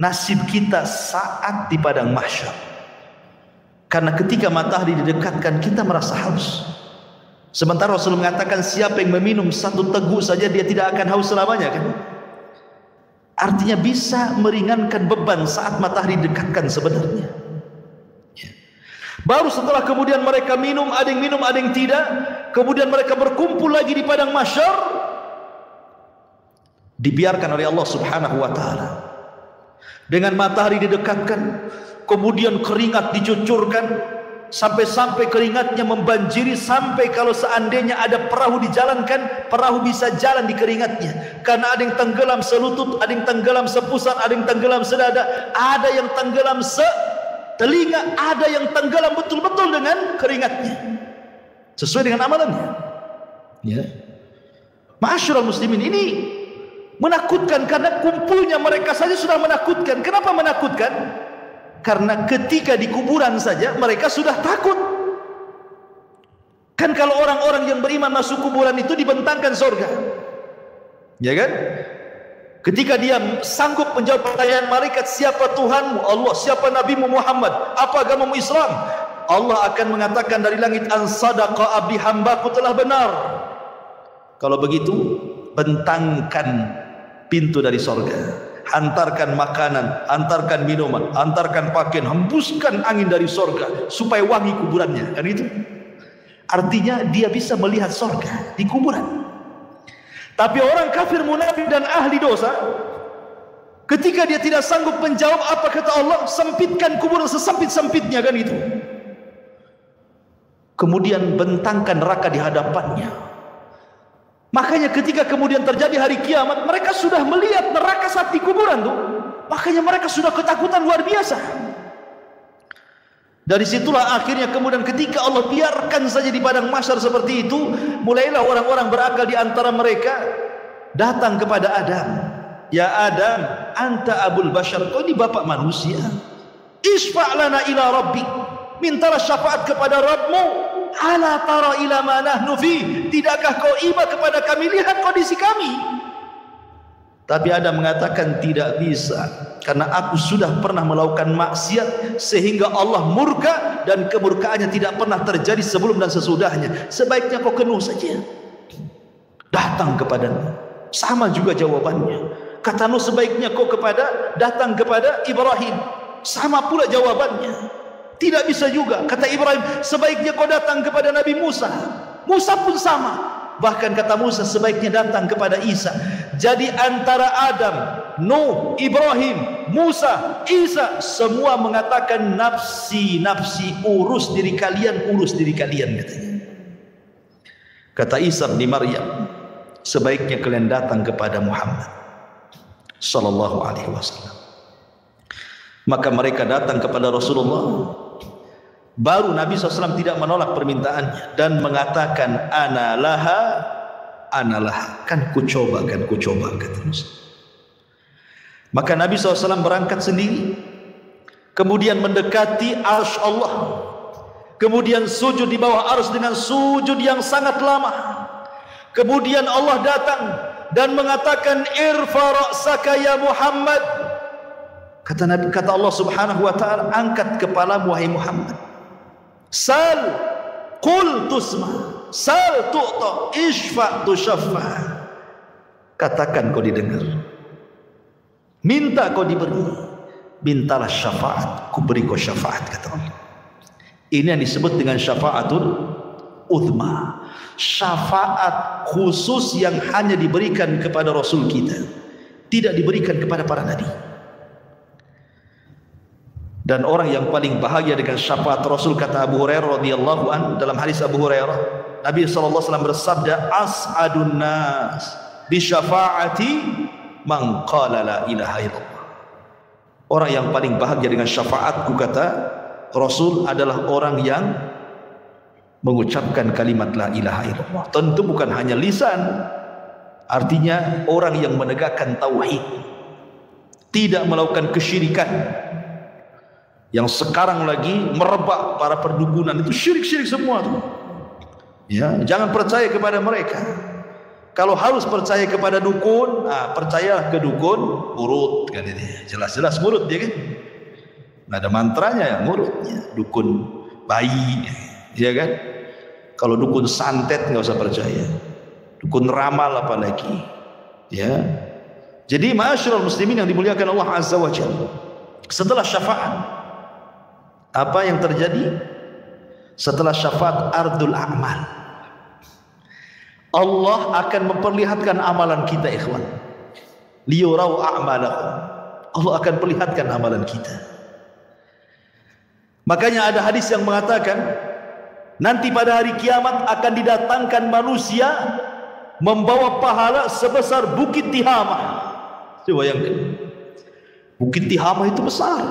nasib kita saat di padang mahsyar. Karena ketika matahari didekatkan, kita merasa haus. Sementara Rasul mengatakan siapa yang meminum satu teguk saja dia tidak akan haus selamanya, kan? Artinya bisa meringankan beban saat matahari didekatkan sebenarnya. Baru setelah kemudian mereka minum, ada yang minum, ada yang tidak. Kemudian mereka berkumpul lagi di padang mahsyar, dibiarkan oleh Allah Subhanahu wa taala. Dengan matahari didekatkan, kemudian keringat dicucurkan, sampai-sampai keringatnya membanjiri, sampai kalau seandainya ada perahu dijalankan, perahu bisa jalan di keringatnya. Karena ada yang tenggelam selutut, ada yang tenggelam sepusat, ada yang tenggelam sedada, ada yang tenggelam telinga, ada yang tenggelam betul-betul dengan keringatnya sesuai dengan amalannya. Ya. Ma'asyiral muslimin, ini menakutkan karena kumpulnya mereka saja sudah menakutkan. Kenapa menakutkan? Karena ketika di kuburan saja mereka sudah takut. Kan kalau orang-orang yang beriman masuk kuburan itu dibentangkan surga, ya kan? Ketika dia sanggup menjawab pertanyaan malaikat, siapa Tuhanmu? Allah. Siapa Nabimu Muhammad? Apa agamamu? Islam. Allah akan mengatakan dari langit, an sadaqa abdi, hambaku telah benar. Kalau begitu, bentangkan pintu dari surga, hantarkan makanan, hantarkan minuman, hantarkan pakaian, hembuskan angin dari surga supaya wangi kuburannya, kan itu. Artinya dia bisa melihat surga di kuburan. Tapi orang kafir, munafik dan ahli dosa, ketika dia tidak sanggup menjawab apa kata Allah, sempitkan kuburan sesempit-sempitnya, kan itu. Kemudian bentangkan neraka di hadapannya. Makanya ketika kemudian terjadi hari kiamat, mereka sudah melihat neraka saat di kuburan tuh. Makanya mereka sudah ketakutan luar biasa. Dari situlah akhirnya kemudian ketika Allah biarkan saja di padang mahsyar seperti itu, mulailah orang-orang berakal di antara mereka datang kepada Adam. Ya Adam, anta abul bashar, kau ini bapak manusia. Isfa' lana ila rabbik, mintalah syafaat kepada Rabbmu. Ala tara ila ma nahnu fi, tidakkah kau iba kepada kami, lihat kondisi kami. Tapi Adam mengatakan tidak bisa, karena aku sudah pernah melakukan maksiat sehingga Allah murka, dan kemurkaannya tidak pernah terjadi sebelum dan sesudahnya. Sebaiknya kau kenuh saja, datang kepadanya. Sama juga jawabannya. Kata Nuh, sebaiknya kau datang kepada Ibrahim. Sama pula jawabannya. Tidak bisa juga. Kata Ibrahim, sebaiknya kau datang kepada Nabi Musa. Musa pun sama. Bahkan kata Musa, sebaiknya datang kepada Isa. Jadi antara Adam, Nuh, Ibrahim, Musa, Isa, semua mengatakan nafsi, nafsi, urus diri kalian, katanya. Kata Isa bin Maryam, sebaiknya kalian datang kepada Muhammad sallallahu alaihi wasallam. Maka mereka datang kepada Rasulullah. Baru Nabi SAW tidak menolak permintaannya dan mengatakan ana laha, kan ku coba, kata Musa. Maka Nabi SAW berangkat sendiri, kemudian mendekati arsy Allah, kemudian sujud di bawah arsy dengan sujud yang sangat lama. Kemudian Allah datang dan mengatakan irfa ra'saka ya Muhammad. Kata Allah Subhanahu wa taala, angkat kepalamu wahai Muhammad. Sal qul tusma, sal tu'ta, isfa tushaffa. Katakan kau didengar, minta kau diberi, mintalah syafaat, ku beri kau syafaat, kata Allah. Ini yang disebut dengan syafaatul uzma, syafaat khusus yang hanya diberikan kepada Rasul kita, tidak diberikan kepada para nabi. Dan orang yang paling bahagia dengan syafaat Rasul, kata Abu Hurairah radhiyallahu anhu dalam hadis Abu Hurairah, Nabi SAW bersabda, as'adun nas bi syafaati man qala la ilaha illallah. Orang yang paling bahagia dengan syafaatku, kata Rasul, adalah orang yang mengucapkan kalimat la ilaha illallah. Tentu bukan hanya lisan, artinya orang yang menegakkan tauhid, tidak melakukan kesyirikan. Yang sekarang lagi merebak para perdukunan itu syirik-syirik semua tuh. Ya, jangan percaya kepada mereka. Kalau harus percaya kepada dukun, percayalah ke dukun urut kan ini. Jelas-jelas ngurut dia kan. Nggak ada mantranya ya ngurutnya. Dukun bayi, ya kan. Kalau dukun santet nggak usah percaya. Dukun ramal apalagi. Ya. Jadi ma'asyiral muslimin yang dimuliakan Allah Azza wa Jalla, setelah syafaat, apa yang terjadi? Setelah syafaat ardul a'mal, Allah akan memperlihatkan amalan kita, ikhwan. Liyurau a'malahum. Allah akan perlihatkan amalan kita. Makanya ada hadis yang mengatakan, nanti pada hari kiamat akan didatangkan manusia membawa pahala sebesar Bukit Tihamah. Coba bayangkan, Bukit Tihamah itu besar.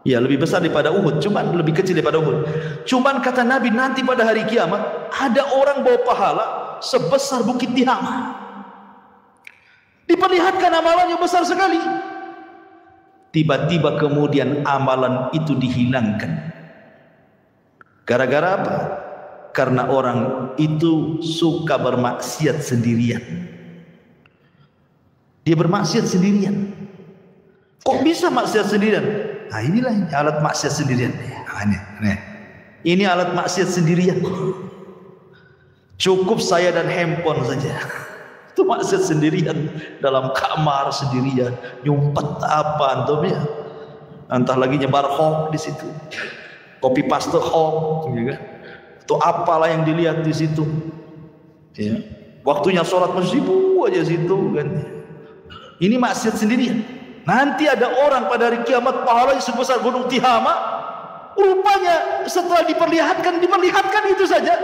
Ya, lebih besar daripada Uhud, cuman lebih kecil daripada Uhud. Cuman kata Nabi, nanti pada hari kiamat ada orang bawa pahala sebesar Bukit Tihamah. Diperlihatkan amalannya besar sekali. Tiba-tiba kemudian amalan itu dihilangkan. Gara-gara apa? Karena orang itu suka bermaksiat sendirian. Dia bermaksiat sendirian. Kok bisa maksiat sendirian? Nah, inilah alat maksiat sendirian. Ini alat maksiat sendirian. Cukup saya dan handphone saja. Itu maksiat sendirian, dalam kamar sendirian, nyumpet apa antum ya. Entah lagi nyebar hoax di situ. Copy paste hoax, ya kan? Itu apalah yang dilihat di situ. Ya. Waktunya sholat masjid aja situ kan. Ini maksiat sendirian. Nanti ada orang pada hari kiamat pahalanya sebesar gunung Tihamah. Rupanya setelah diperlihatkan itu saja,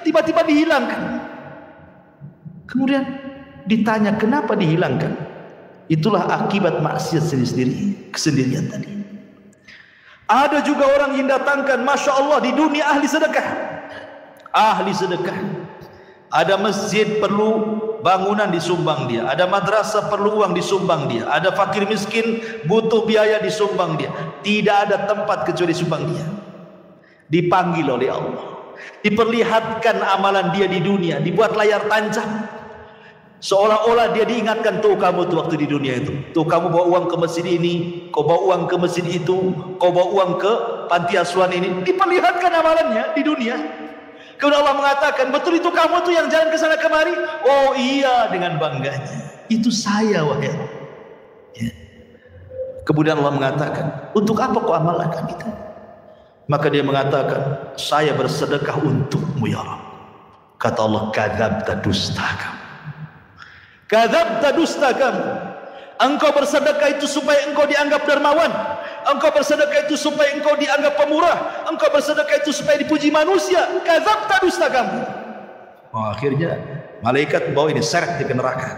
tiba-tiba dihilangkan. Kemudian ditanya kenapa dihilangkan? Itulah akibat maksiat sendiri, kesendirian tadi. Ada juga orang yang datangkan, masya Allah, di dunia ahli sedekah. Ahli sedekah. Ada masjid perlu bangunan disumbang dia, ada madrasah perlu uang disumbang dia, ada fakir miskin butuh biaya disumbang dia. Tidak ada tempat kecuali sumbang dia. Dipanggil oleh Allah, diperlihatkan amalan dia di dunia, dibuat layar tancap, seolah-olah dia diingatkan, tuh kamu tuh waktu di dunia itu, tuh kamu bawa uang ke masjid ini, kau bawa uang ke masjid itu, kau bawa uang ke panti asuhan ini. Diperlihatkan amalannya di dunia. Kemudian Allah mengatakan, betul itu kamu tuh yang jalan ke sana kemari? Oh iya, dengan bangganya. Itu saya, wahai Allah. Ya. Kemudian Allah mengatakan, untuk apa kau amalkan itu? Maka dia mengatakan, saya bersedekah untukmu ya Rabb. Kata Allah, kadzabta, dusta kamu. Kadzabta, dusta kamu. Engkau bersedekah itu supaya engkau dianggap dermawan. Engkau bersedekah itu supaya engkau dianggap pemurah. Engkau bersedekah itu supaya dipuji manusia. Kadzabta, dusta kamu. Oh, akhirnya malaikat bawa ini seret ke neraka.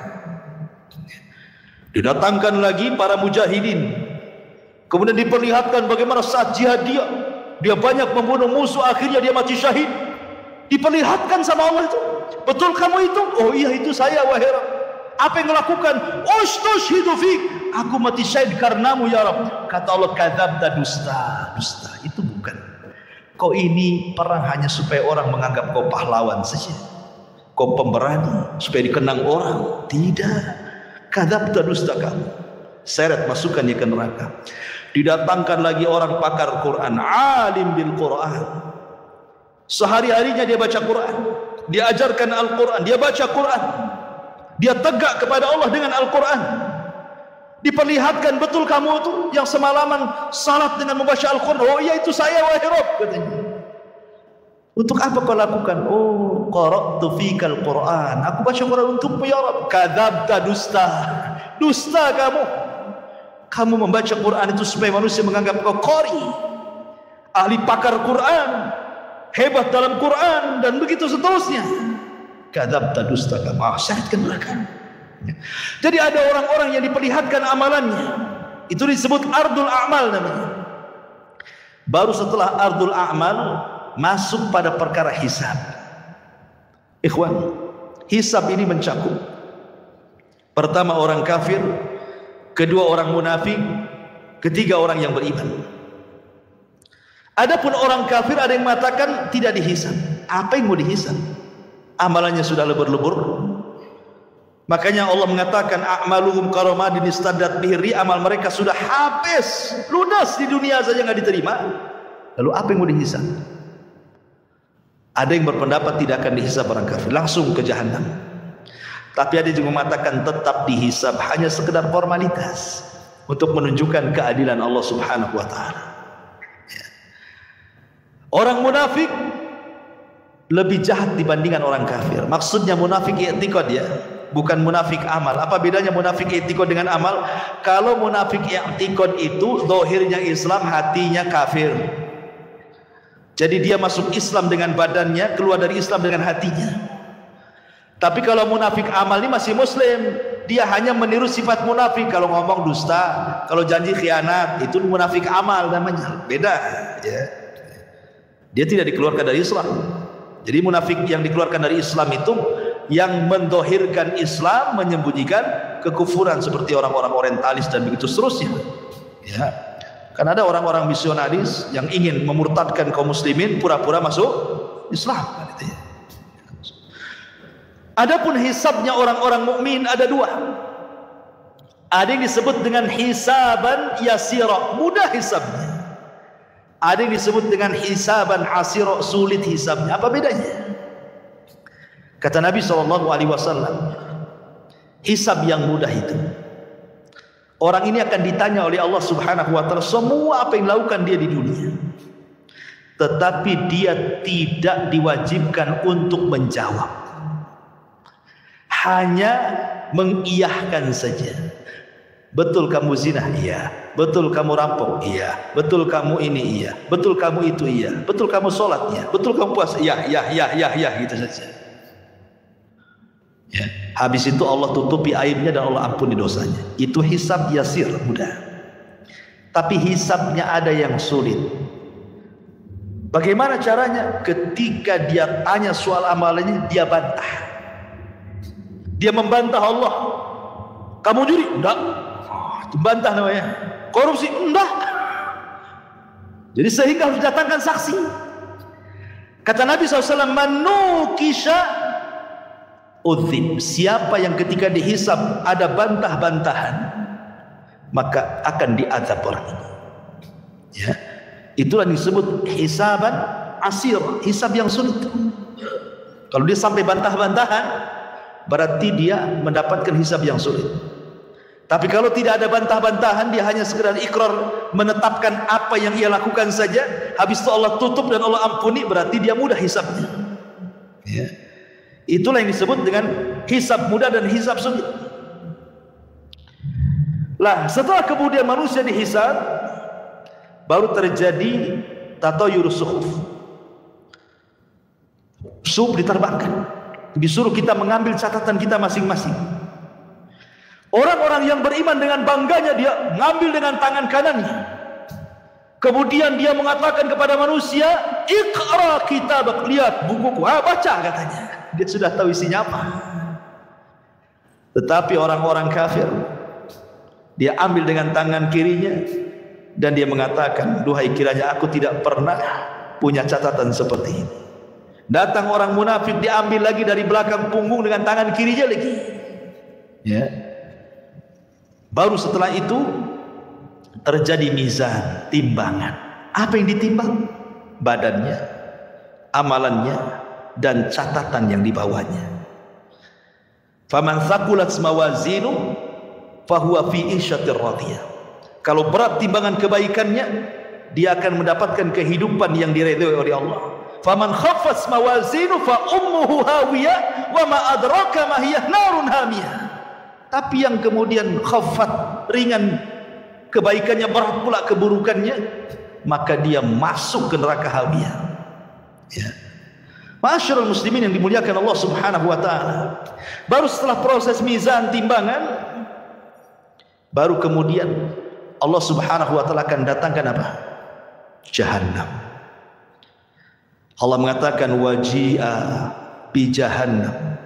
Didatangkan lagi para mujahidin. Kemudian diperlihatkan bagaimana saat jihad dia banyak membunuh musuh, akhirnya dia mati syahid. Diperlihatkan sama Allah itu, betul kamu itu? Oh iya, itu saya, wahai Rabb. Apa yang melakukan? Ustushhidu fik, aku mati syahid karenamu ya Rabb. Kata Allah, kadzabta, dusta. Itu bukan. Kau ini perang hanya supaya orang menganggap kau pahlawan saja. Kau pemberani supaya dikenang orang. Tidak. Kadzabta, dusta kamu. Seret, masukkan dia ke neraka. Didatangkan lagi orang pakar Quran, alim bil Quran. Sehari-harinya dia baca Quran, dia ajarkan Al-Quran, dia baca Quran, dia tegak kepada Allah dengan Al-Quran. Diperlihatkan, betul kamu itu yang semalaman salat dengan membaca Al-Quran? Oh iya, itu saya, wahai Rabb, katanya. Untuk apa kau lakukan? Oh, qara'tu fikal Quran, aku baca Quran untukmu ya Rabb. Kadzabta, dusta kamu. Kamu membaca Quran itu supaya manusia menganggap kau qari, ahli pakar Quran. hebat dalam Quran dan begitu seterusnya. Kadzabta, dusta kamu, syahid ke neraka. Jadi ada orang-orang yang diperlihatkan amalannya, itu disebut ardul a'mal namanya. Baru setelah ardul a'mal masuk pada perkara hisab. Ikhwan, hisab ini mencakup pertama orang kafir, kedua orang munafik, ketiga orang yang beriman. Adapun orang kafir ada yang mengatakan tidak dihisab. Apa yang mau dihisab? Amalannya sudah lebur-lebur. Makanya Allah mengatakan a'maluhum karamadin istaddat bihi, amal mereka sudah habis, lunas di dunia saja nggak diterima. Lalu apa yang mau dihisab? Ada yang berpendapat tidak akan dihisab orang kafir, langsung ke jahanam. Tapi ada juga mengatakan tetap dihisab, hanya sekedar formalitas untuk menunjukkan keadilan Allah Subhanahu wa taala. Orang munafik lebih jahat dibandingkan orang kafir. Maksudnya munafik i'tiqad ya, bukan munafik amal. Apa bedanya munafik i'tiqad dengan amal? Kalau munafik i'tiqad itu zahirnya Islam, hatinya kafir. Jadi dia masuk Islam dengan badannya, keluar dari Islam dengan hatinya. Tapi kalau munafik amal ini masih muslim, dia hanya meniru sifat munafik. Kalau ngomong dusta, kalau janji khianat, itu munafik amal namanya. Beda ya. Dia tidak dikeluarkan dari Islam. Jadi munafik yang dikeluarkan dari Islam itu yang mendohirkan Islam, menyembunyikan kekufuran, seperti orang-orang orientalis dan begitu seterusnya. Ya, kan ada orang-orang misionaris yang ingin memurtadkan kaum muslimin, pura-pura masuk Islam. Adapun hisabnya orang-orang mukmin ada dua. Ada yang disebut dengan hisaban yasira, mudah hisabnya. Ada yang disebut dengan hisaban asira, sulit hisabnya. Apa bedanya? Kata Nabi SAW, hisab yang mudah itu, orang ini akan ditanya oleh Allah Subhanahu wa taala semua apa yang dilakukan dia di dunia, tetapi dia tidak diwajibkan untuk menjawab, hanya mengiyahkan saja. Betul kamu zina? Iya. Betul kamu rampok? Iya. Betul kamu ini? Iya. Betul kamu itu? Iya. Betul kamu sholat? Iya. Betul kamu puasa? Iya, ya, gitu saja. Ya. Habis itu Allah tutupi aibnya dan Allah ampuni dosanya. Itu hisab yasir, mudah. Tapi hisabnya ada yang sulit. Bagaimana caranya? Ketika dia tanya soal amalannya, dia bantah. Dia membantah Allah. Kamu judi? Enggak. Itu bantah namanya. Korupsi? Enggak. Jadi sehingga harus datangkan saksi. Kata Nabi SAW, manukisha udzib. Siapa yang ketika dihisab ada bantah-bantahan, maka akan diazab orang ini. Ya, itulah disebut hisaban asir, hisab yang sulit. Kalau dia sampai bantah-bantahan, berarti dia mendapatkan hisab yang sulit. Tapi kalau tidak ada bantah-bantahan, dia hanya sekedar ikrar, menetapkan apa yang ia lakukan saja, habis itu Allah tutup dan Allah ampuni, berarti dia mudah hisabnya. Ya. Itulah yang disebut dengan hisab mudah dan hisab sulit. Lah, setelah kemudian manusia dihisab, baru terjadi tatayurus suhuf. Suhuf diterbangkan. Disuruh kita mengambil catatan kita masing-masing. Orang-orang yang beriman dengan bangganya dia mengambil dengan tangan kanannya. Kemudian dia mengatakan kepada manusia, "Iqra kitabak", lihat bukuku, baca katanya. Dia sudah tahu isinya apa. Tetapi orang-orang kafir, dia ambil dengan tangan kirinya dan dia mengatakan, "Duhai, kiranya aku tidak pernah punya catatan seperti ini." Datang orang munafik, diambil lagi dari belakang punggung dengan tangan kirinya lagi. Ya. Baru setelah itu terjadi mizan, timbangan. Apa yang ditimbang? Badannya, amalannya, dan catatan yang dibawanya. Faman thaqulat mawazinu fahuwa fi isyatir radiyah. Kalau berat timbangan kebaikannya, dia akan mendapatkan kehidupan yang diridhoi oleh Allah. Faman khaffat mawazinu fa ummuhu hawiyah wa ma adraka ma hiya narun hamiyah. Tapi yang kemudian khaffat, ringan kebaikannya, berat pula keburukannya, maka dia masuk ke neraka hawiyah. Ya. Ma'asyiral muslimin yang dimuliakan Allah Subhanahu wa taala. Baru setelah proses mizan timbangan, baru kemudian Allah Subhanahu wa taala akan datangkan apa? Jahannam. Allah mengatakan waji'a bi jahannam.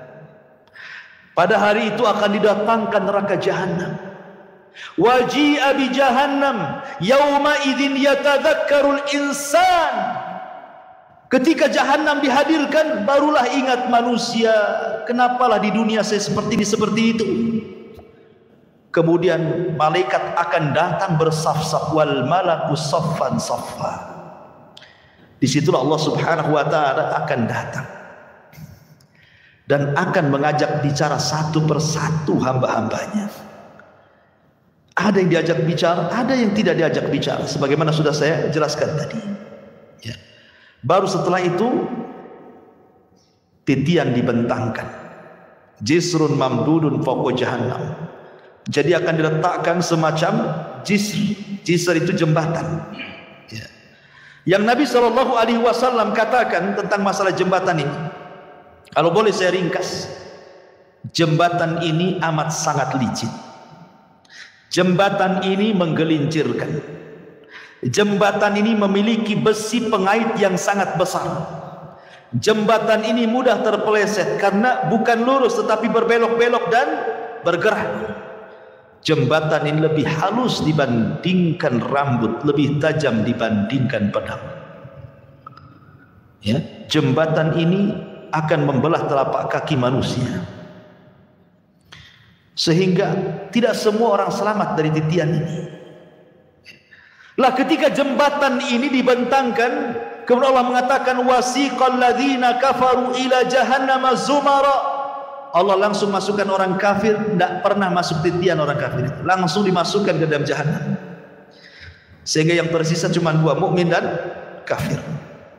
Pada hari itu akan didatangkan neraka jahannam. Waji'a bi jahannam yauma idzin yatadzakkarul insan. Ketika jahannam dihadirkan, barulah ingat manusia, kenapalah di dunia saya seperti itu. Kemudian malaikat akan datang bersaf-saf, wal malaku saffan saffa. Disitulah Allah Subhanahu wa taala akan datang dan akan mengajak bicara satu persatu hamba-hambanya. Ada yang diajak bicara, ada yang tidak diajak bicara, sebagaimana sudah saya jelaskan tadi. Ya. Baru setelah itu titian dibentangkan, jisrun mamdudun fawqa jahannam. Jadi akan diletakkan semacam jisr. Jisr itu jembatan. Ya. Yang Nabi SAW katakan tentang masalah jembatan ini, kalau boleh saya ringkas, jembatan ini amat sangat licin. Jembatan ini menggelincirkan. Jembatan ini memiliki besi pengait yang sangat besar. Jembatan ini mudah terpeleset karena bukan lurus tetapi berbelok-belok dan bergerak. Jembatan ini lebih halus dibandingkan rambut, lebih tajam dibandingkan pedang. Ya, jembatan ini akan membelah telapak kaki manusia, sehingga tidak semua orang selamat dari titian ini. Lah ketika jembatan ini dibentangkan, kemudian Allah mengatakan wasiqal ladzina kafaru ila jahannama zumara. Allah langsung masukkan orang kafir, tidak pernah masuk titian orang kafir itu, langsung dimasukkan ke dalam jahannam. Sehingga yang tersisa cuma dua, mukmin dan kafir.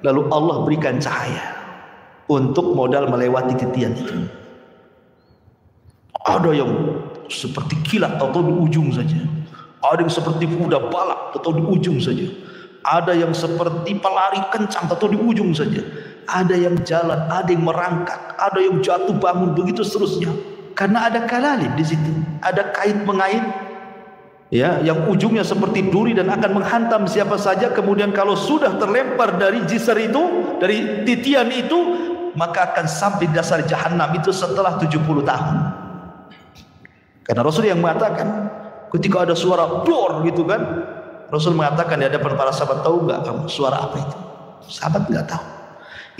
Lalu Allah berikan cahaya untuk modal melewati titian itu. Ada yang seperti kilat atau di ujung saja. Ada yang seperti kuda balap atau di ujung saja. Ada yang seperti pelari kencang atau di ujung saja. Ada yang jalan, ada yang merangkak, ada yang jatuh bangun, begitu seterusnya. Karena ada kalalib di situ, ada kait mengait, ya, yang ujungnya seperti duri dan akan menghantam siapa saja. Kemudian kalau sudah terlempar dari jisr itu, dari titian itu, maka akan sampai di dasar jahannam itu setelah 70 tahun. Karena Rasul yang mengatakan, ketika ada suara dor gitu kan, Rasul mengatakan di hadapan para sahabat, tahu nggak kamu suara apa itu? Sahabat nggak tahu.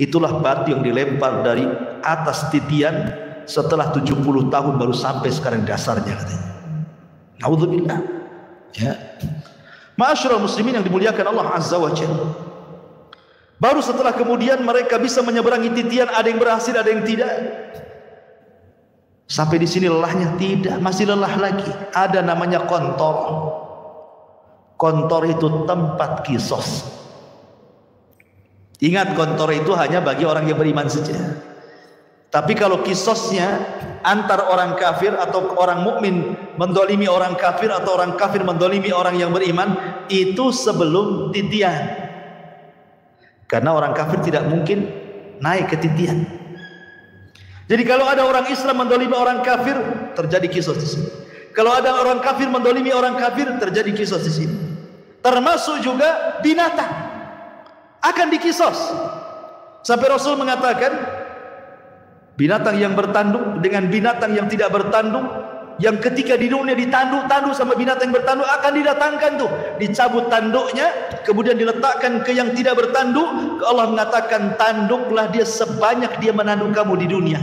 Itulah batu yang dilempar dari atas titian setelah 70 tahun baru sampai sekarang dasarnya katanya. Naudzubillah. Ya. Ma'asyiral muslimin yang dimuliakan Allah Azza wa Jalla. Baru setelah kemudian mereka bisa menyeberangi titian, ada yang berhasil, ada yang tidak. Sampai di sini lelahnya? Tidak, masih lelah lagi. Ada namanya kontor. Kontor itu tempat kisos. Ingat, kontor itu hanya bagi orang yang beriman saja. Tapi kalau kisosnya antar orang kafir atau orang mukmin mendolimi orang kafir atau orang kafir mendolimi orang yang beriman, itu sebelum titian. Karena orang kafir tidak mungkin naik ke titian. Jadi kalau ada orang Islam mendolimi orang kafir, terjadi kisos di sini. Kalau ada orang kafir mendolimi orang kafir, terjadi kisos di sini. Termasuk juga binatang akan dikisos. Sampai Rasul mengatakan binatang yang bertanduk dengan binatang yang tidak bertanduk, yang ketika di dunia ditanduk sama binatang yang bertanduk, akan didatangkan tuh, dicabut tanduknya, kemudian diletakkan ke yang tidak bertanduk. Allah mengatakan tanduklah dia sebanyak dia menanduk kamu di dunia.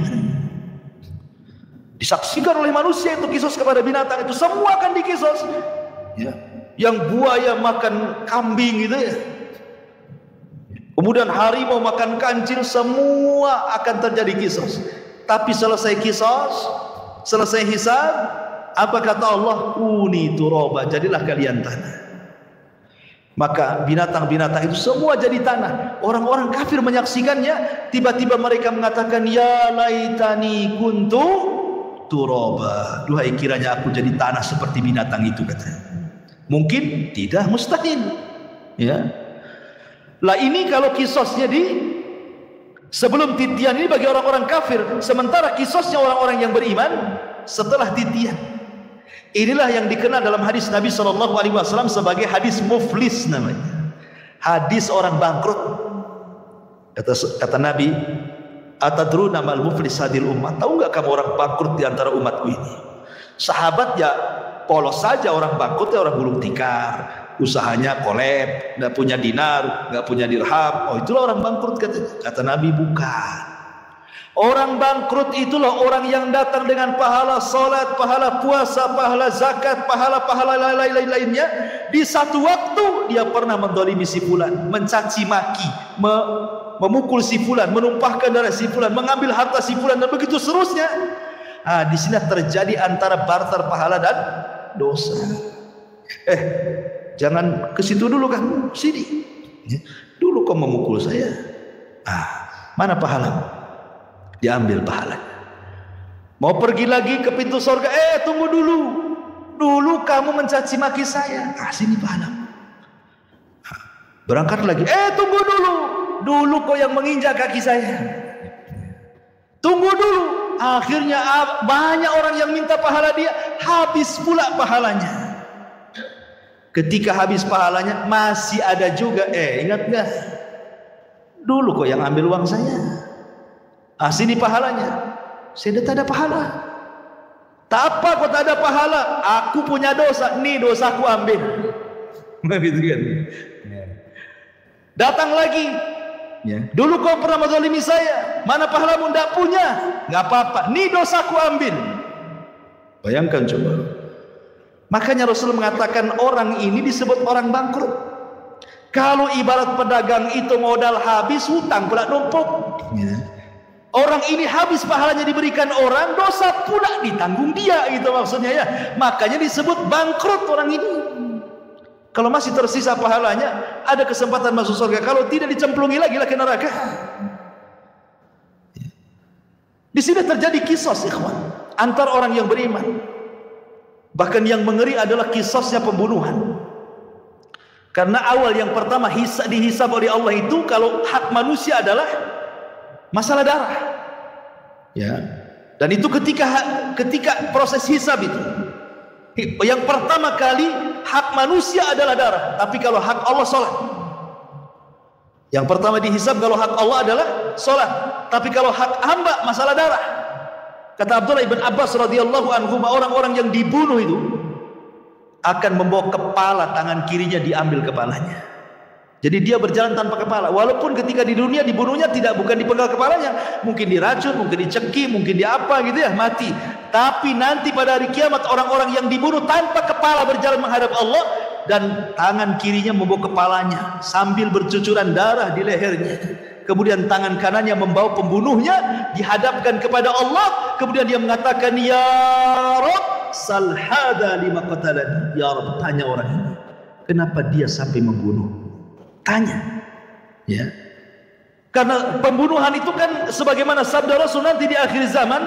Disaksikan oleh manusia itu kisos kepada binatang itu, semua akan dikisos. Ya. Yang buaya makan kambing gitu ya. Kemudian harimau makan kancil, semua akan terjadi kisos. Tapi selesai kisos, selesai hisab, apa kata Allah? Kuni turaba, jadilah kalian tanah. Maka binatang-binatang itu semua jadi tanah. Orang-orang kafir menyaksikannya, tiba-tiba mereka mengatakan, ya laitani kuntu turaba. Duhai kiranya aku jadi tanah seperti binatang itu, katanya. Mungkin tidak, mustahil. Ya. Lah ini kalau kisosnya Sebelum titian ini bagi orang-orang kafir, sementara kisosnya orang-orang yang beriman setelah titian. Inilah yang dikenal dalam hadis Nabi SAW sebagai hadis muflis namanya. Hadis orang bangkrut. Kata Nabi, atadruna mal muflis hadil ummah? Tahu nggak kamu orang bangkrut di antara umatku ini? Sahabat ya polos saja, orang bangkrut ya orang gulung tikar, usahanya kolab, nggak punya dinar, nggak punya dirham. Oh, itulah orang bangkrut, kata Nabi. Bukan. Orang bangkrut itulah orang yang datang dengan pahala salat, pahala puasa, pahala zakat, pahala lain-lainnya. Di satu waktu dia pernah mendolimi si fulan, mencaci maki, memukul si fulan, menumpahkan darah si fulan, mengambil harta si fulan, dan begitu seterusnya. Di sini terjadi antara barter pahala dan dosa. Jangan ke situ dulu kan, sini. Dulu kau memukul saya. Mana pahala? Diambil pahala. Mau pergi lagi ke pintu surga, tunggu dulu. Dulu kamu mencaci maki saya. Sini pahala. Berangkat lagi, tunggu dulu. Dulu kau yang menginjak kaki saya. Tunggu dulu. Akhirnya banyak orang yang minta pahala dia, habis pula pahalanya. Ketika habis pahalanya masih ada juga, ingat gak? Dulu kok yang ambil uang saya. Sini pahalanya. Saya tak ada pahala. Tak apa kok tak ada pahala. Aku punya dosa, nih dosaku ambil. Begitu kan? Datang lagi. Dulu kau pernah menzalimi saya. Mana pahalamu? Tidak punya. Nggak apa-apa. Nih dosaku ambil. Bayangkan coba. Makanya Rasul mengatakan orang ini disebut orang bangkrut. Kalau ibarat pedagang itu modal habis, hutang pula numpuk. Orang ini habis pahalanya diberikan orang, dosa pula ditanggung dia, itu maksudnya ya. Makanya disebut bangkrut orang ini. Kalau masih tersisa pahalanya, ada kesempatan masuk surga. Kalau tidak, dicemplungi lagi ke neraka. Di sini terjadi kisos, ikhwan, antar orang yang beriman. Bahkan yang mengeri adalah kisosnya pembunuhan. Karena awal yang pertama dihisab oleh Allah itu, kalau hak manusia adalah masalah darah. Dan itu ketika proses hisab itu, yang pertama kali hak manusia adalah darah. Tapi kalau hak Allah sholat. Yang pertama dihisab kalau hak Allah adalah sholat. Tapi kalau hak hamba masalah darah. Kata Abdullah ibn Abbas radhiyallahu anhu, orang-orang yang dibunuh itu akan membawa kepala, tangan kirinya diambil kepalanya. Jadi dia berjalan tanpa kepala. Walaupun ketika di dunia dibunuhnya bukan dipenggal kepalanya, mungkin diracun, mungkin dicekik, mungkin diapa gitu ya, mati. Tapi nanti pada hari kiamat orang-orang yang dibunuh tanpa kepala berjalan menghadap Allah, dan tangan kirinya membawa kepalanya sambil bercucuran darah di lehernya. Kemudian tangan kanannya membawa pembunuhnya dihadapkan kepada Allah. Kemudian dia mengatakan, ya Rabb, sal hada lima qatalani. Ya Rabb, tanya orang ini, kenapa dia sampai membunuh? Tanya, ya. Karena pembunuhan itu kan sebagaimana sabda Rasul nanti di akhir zaman,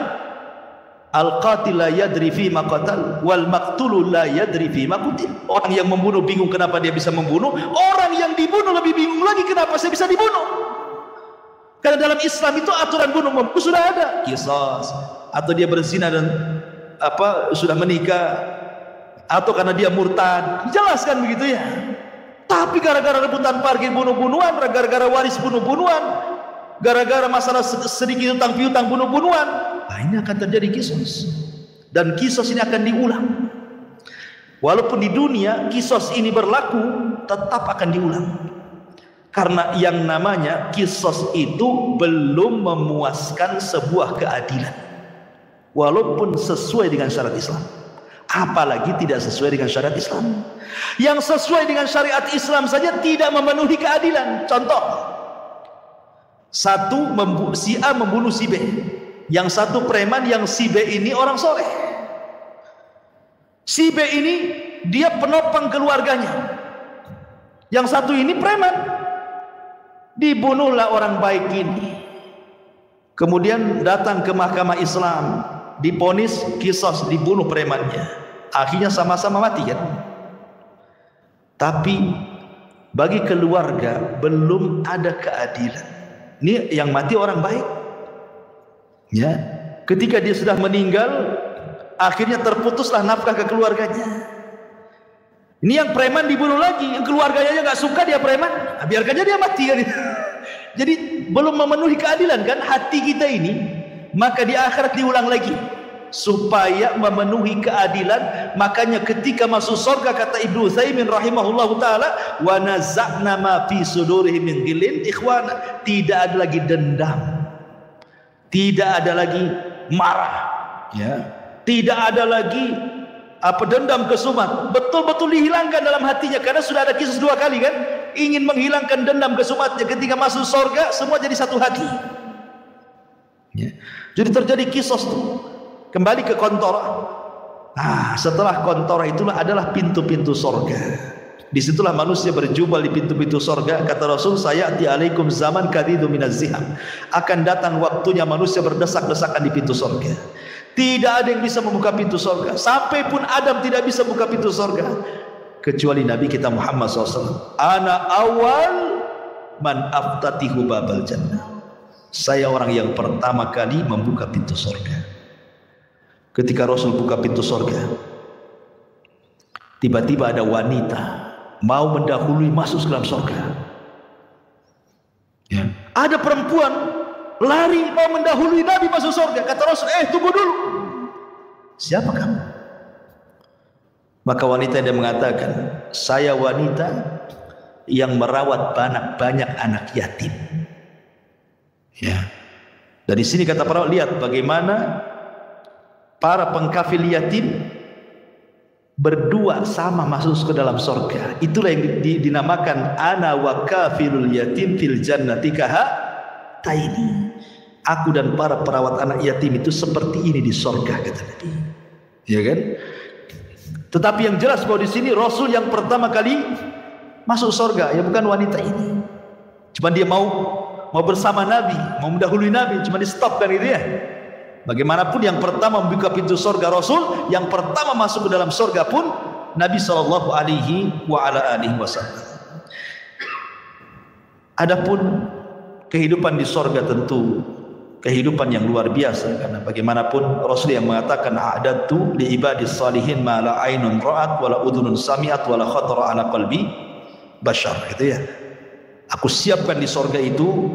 al-qatil la yadri fi ma qatal wal maqtulu la yadri fi ma qutil. Orang yang membunuh bingung kenapa dia bisa membunuh, orang yang dibunuh lebih bingung lagi kenapa saya bisa dibunuh. Karena dalam Islam itu aturan bunuh membunuh sudah ada, qisas, atau dia berzina dan sudah menikah, atau karena dia murtad, jelaskan begitu ya. Tapi gara-gara rebutan parkir bunuh-bunuhan, gara-gara waris bunuh-bunuhan, gara-gara masalah sedikit utang piutang bunuh-bunuhan, ini akan terjadi kisos. Dan kisos ini akan diulang. Walaupun di dunia kisos ini berlaku, tetap akan diulang. Karena yang namanya kisos itu belum memuaskan sebuah keadilan, walaupun sesuai dengan syariat Islam. Apalagi tidak sesuai dengan syariat Islam. Yang sesuai dengan syariat Islam saja tidak memenuhi keadilan. Contoh, si A membunuh si B, yang satu preman, yang si B ini orang soleh. Si B ini dia penopang keluarganya, yang satu ini preman. Dibunuhlah orang baik ini. Kemudian datang ke mahkamah Islam, diponis kisos, dibunuh premannya. Akhirnya sama-sama mati kan. Tapi bagi keluarga belum ada keadilan. Ini yang mati orang baik. Ya, ketika dia sudah meninggal, akhirnya terputuslah nafkah ke keluarganya. Ini yang preman dibunuh lagi, yang keluarganya nggak suka dia preman, nah, biarkan aja dia mati kan. Jadi belum memenuhi keadilan kan hati kita ini, maka di akhirat diulang lagi supaya memenuhi keadilan. Makanya ketika masuk surga kata Ibnu Utsaimin rahimahullahu taala, wa naza'na ma fi sudurihim min ghillin ikhwana, tidak ada lagi dendam, tidak ada lagi marah, ya, tidak ada lagi dendam kesumat, betul-betul dihilangkan dalam hatinya. Karena sudah ada kisah 2 kali kan, ingin menghilangkan dendam kesumatnya. Ketika masuk surga semua jadi satu hati, ya. Jadi terjadi kisah itu kembali ke kontora. Nah, setelah kontora itulah adalah pintu-pintu surga. Disitulah manusia berjubel di pintu-pintu surga. Kata Rasul, sayati alaikum zaman kadidu minaz ziham, akan datang waktunya manusia berdesak-desakan di pintu surga. Tidak ada yang bisa membuka pintu surga. Sampai pun Adam tidak bisa buka pintu surga kecuali Nabi kita Muhammad SAW. Ana awal man aftatihu babal jannah. Saya orang yang pertama kali membuka pintu surga. Ketika Rasul buka pintu surga, tiba-tiba ada wanita mau mendahului masuk ke dalam surga, ya. Ada perempuan lari mau mendahului Nabi masuk surga. Kata Rasul, tunggu dulu, siapa kamu? Maka wanita dia mengatakan, saya wanita yang merawat banyak anak yatim. Ya, dari sini kata para lihat bagaimana para pengkafil yatim berdua sama masuk ke dalam surga. Itulah yang dinamakan ana wa kafilul yatim fil jannati kahataini. Aku dan para perawat anak yatim itu seperti ini di surga, kata Nabi. Ya kan? Tetapi yang jelas bahwa di sini Rasul yang pertama kali masuk surga ya bukan wanita ini. Cuma dia mau bersama Nabi, mau mendahului Nabi, cuma di stop kan gitu ya. Bagaimanapun yang pertama membuka pintu surga Rasul, yang pertama masuk ke dalam surga pun Nabi sallallahu alaihi wasallam. Adapun kehidupan di surga tentu kehidupan yang luar biasa, karena bagaimanapun Rasul yang mengatakan a'dadtu li ibadis salihin ma la ainun ra'at wa la udhunun sami'at wa la khatara ala qalbi bashar, gitu ya. Aku siapkan di surga itu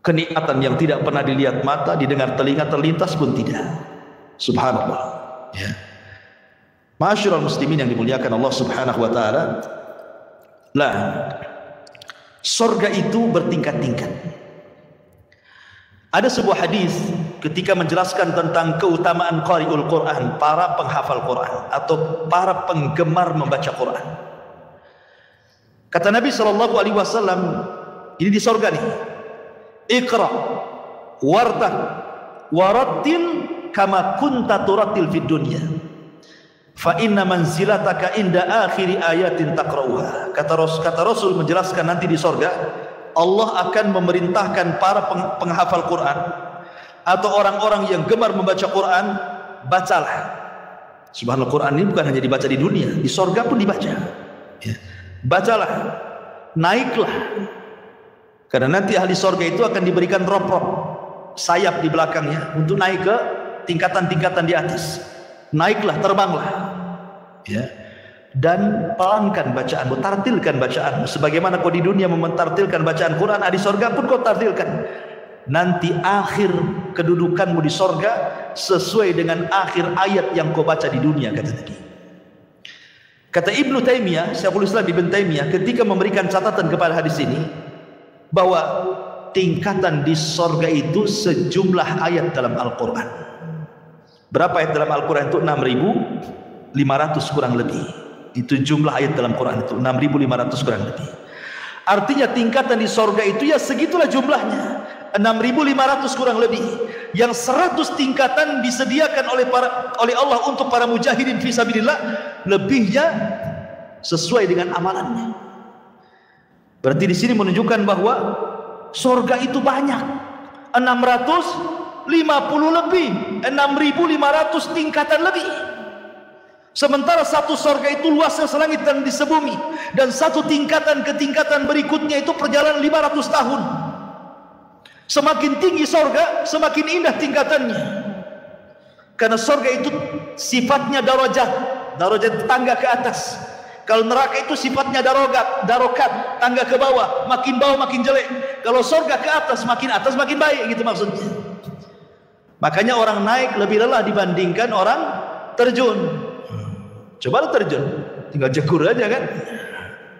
kenikmatan yang tidak pernah dilihat mata, didengar telinga, terlintas pun tidak. Subhanallah, ya. Ma'asyiral muslimin yang dimuliakan Allah Subhanahu wa taala. Lah, surga itu bertingkat-tingkat. Ada sebuah hadis ketika menjelaskan tentang keutamaan qari'ul Quran, para penghafal Quran atau para penggemar membaca Quran. Kata Nabi sallallahu alaihi wasallam, ini di surga nih. Iqra wartaq warattil kama kunta turattil fid dunya fa inna manzilataka inda akhiri ayatin taqra'uha. Kata Rasul menjelaskan nanti di surga Allah akan memerintahkan para penghafal Quran atau orang-orang yang gemar membaca Quran, bacalah. Subhanallah, Quran ini bukan hanya dibaca di dunia, di surga pun dibaca, ya. Bacalah, naiklah. Karena nanti ahli surga itu akan diberikan rop-rop sayap di belakangnya untuk naik ke tingkatan-tingkatan di atas. Naiklah, terbanglah, ya. Dan pelankan bacaanmu, tartilkan bacaanmu sebagaimana kau di dunia mentartilkan bacaan Quran, di surga pun kau tartilkan. Nanti akhir kedudukanmu di surga sesuai dengan akhir ayat yang kau baca di dunia, kata Nabi. Kata Ibnu Taimiyah, Syekhul Islam Ibnu Taimiyah ketika memberikan catatan kepada hadis ini, bahwa tingkatan di surga itu sejumlah ayat dalam Al-Quran. Berapa ayat dalam Al-Quran itu? 6.500 kurang lebih. Itu jumlah ayat dalam Quran itu 6.500 kurang lebih. Artinya tingkatan di surga itu ya segitulah jumlahnya, 6.500 kurang lebih. Yang 100 tingkatan disediakan oleh Allah untuk para mujahidin fisabilillah, lebihnya sesuai dengan amalannya. Berarti di sini menunjukkan bahwa surga itu banyak, 650 lebih, 6.500 tingkatan lebih. Sementara satu surga itu luasnya selangit dan di sebumi, dan satu tingkatan ke tingkatan berikutnya itu perjalanan 500 tahun. Semakin tinggi sorga, semakin indah tingkatannya. Karena sorga itu sifatnya darajat tangga ke atas. Kalau neraka itu sifatnya darokat, tangga ke bawah makin jelek. Kalau sorga ke atas makin baik, gitu maksudnya. Makanya orang naik lebih lelah dibandingkan orang terjun. Coba lu terjun, tinggal jegur aja kan.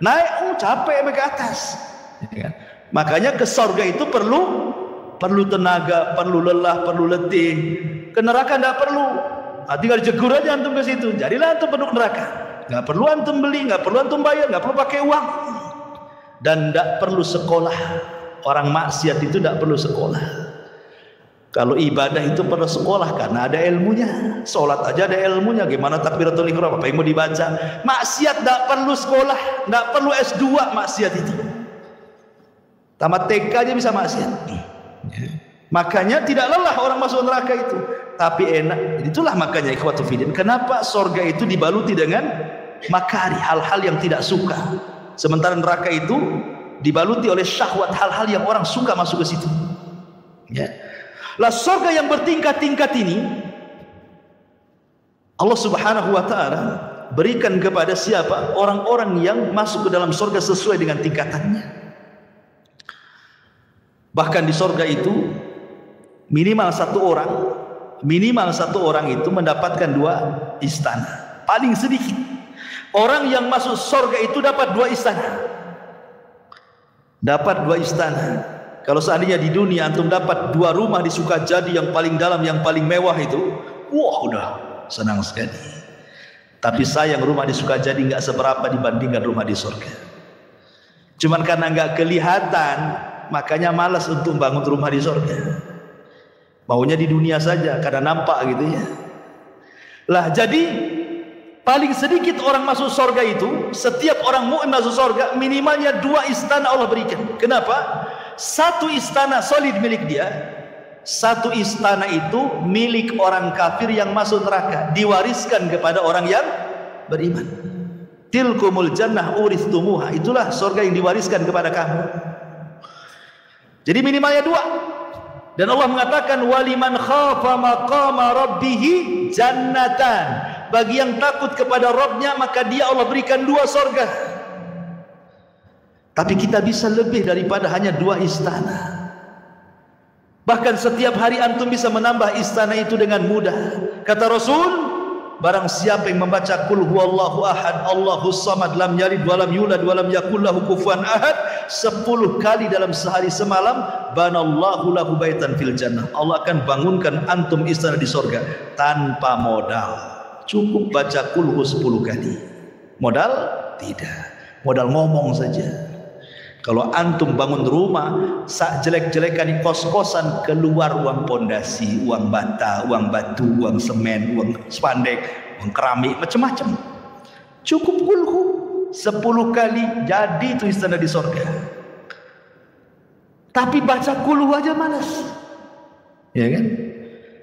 Naik, capek sampai ke atas. Makanya ke sorga itu perlu tenaga, perlu lelah, perlu letih. Ke neraka tidak perlu. Tinggal jegur aja antum ke situ. Jadilah antum penduduk neraka. Nggak perlu antum beli, nggak perlu antum bayar, nggak perlu pakai uang, dan tidak perlu sekolah. Orang maksiat itu tidak perlu sekolah. Kalau ibadah itu perlu sekolah karena ada ilmunya. Sholat aja ada ilmunya. Gimana takbiratul ihram, apa yang mau dibaca? Maksiat tidak perlu sekolah, tidak perlu S2 maksiat itu. Tamat TK aja bisa maksiat. Makanya tidak lelah orang masuk neraka itu, tapi enak. Itulah makanya ikhwatu fiddin, kenapa sorga itu dibaluti dengan makari, hal-hal yang tidak suka, sementara neraka itu dibaluti oleh syahwat, hal-hal yang orang suka masuk ke situ. Lah sorga yang bertingkat-tingkat ini Allah Subhanahu wa ta'ala berikan kepada siapa? Orang-orang yang masuk ke dalam sorga sesuai dengan tingkatannya. Bahkan di sorga itu minimal satu orang itu mendapatkan 2 istana. Paling sedikit orang yang masuk sorga itu dapat 2 istana. Kalau seandainya di dunia antum dapat 2 rumah di Sukajadi yang paling dalam, yang paling mewah itu, wah udah senang sekali. Tapi sayang rumah di Sukajadi nggak seberapa dibandingkan rumah di sorga. Cuman karena nggak kelihatan, makanya malas untuk bangun rumah di sorga. Maunya di dunia saja karena nampak gitu ya. Lah jadi paling sedikit orang masuk sorga itu, setiap orang mukmin masuk sorga minimalnya 2 istana Allah berikan. Kenapa? 1 istana solid milik dia, 1 istana itu milik orang kafir yang masuk neraka, diwariskan kepada orang yang beriman. Tilkumul jannah uristumuha, itulah sorga yang diwariskan kepada kamu. Jadi minimalnya 2. Dan Allah mengatakan waliman khafa maqama rabbih jannatan, bagi yang takut kepada Rabbnya maka dia Allah berikan 2 sorga. Tapi kita bisa lebih daripada hanya 2 istana. Bahkan setiap hari antum bisa menambah istana itu dengan mudah. Kata Rasul, barang siapa yang membaca qul huwallahu ahad Allahus samad lam yalid walam yulad walam yakul lahu kufuwan ahad 10 kali dalam sehari semalam, banallahu lahu baitan fil jannah, Allah akan bangunkan antum istana di sorga tanpa modal. Cukup baca qul hu 10 kali. Modal? Tidak. Modal ngomong saja. Kalau antum bangun rumah, sak jelek-jelekan kos-kosan, keluar uang pondasi, uang bata, uang batu, uang semen, uang spandek, uang keramik, macam-macam. Cukup kulhu 10 kali jadi itu istana di sorga. Tapi baca kulhu aja malas, ya kan?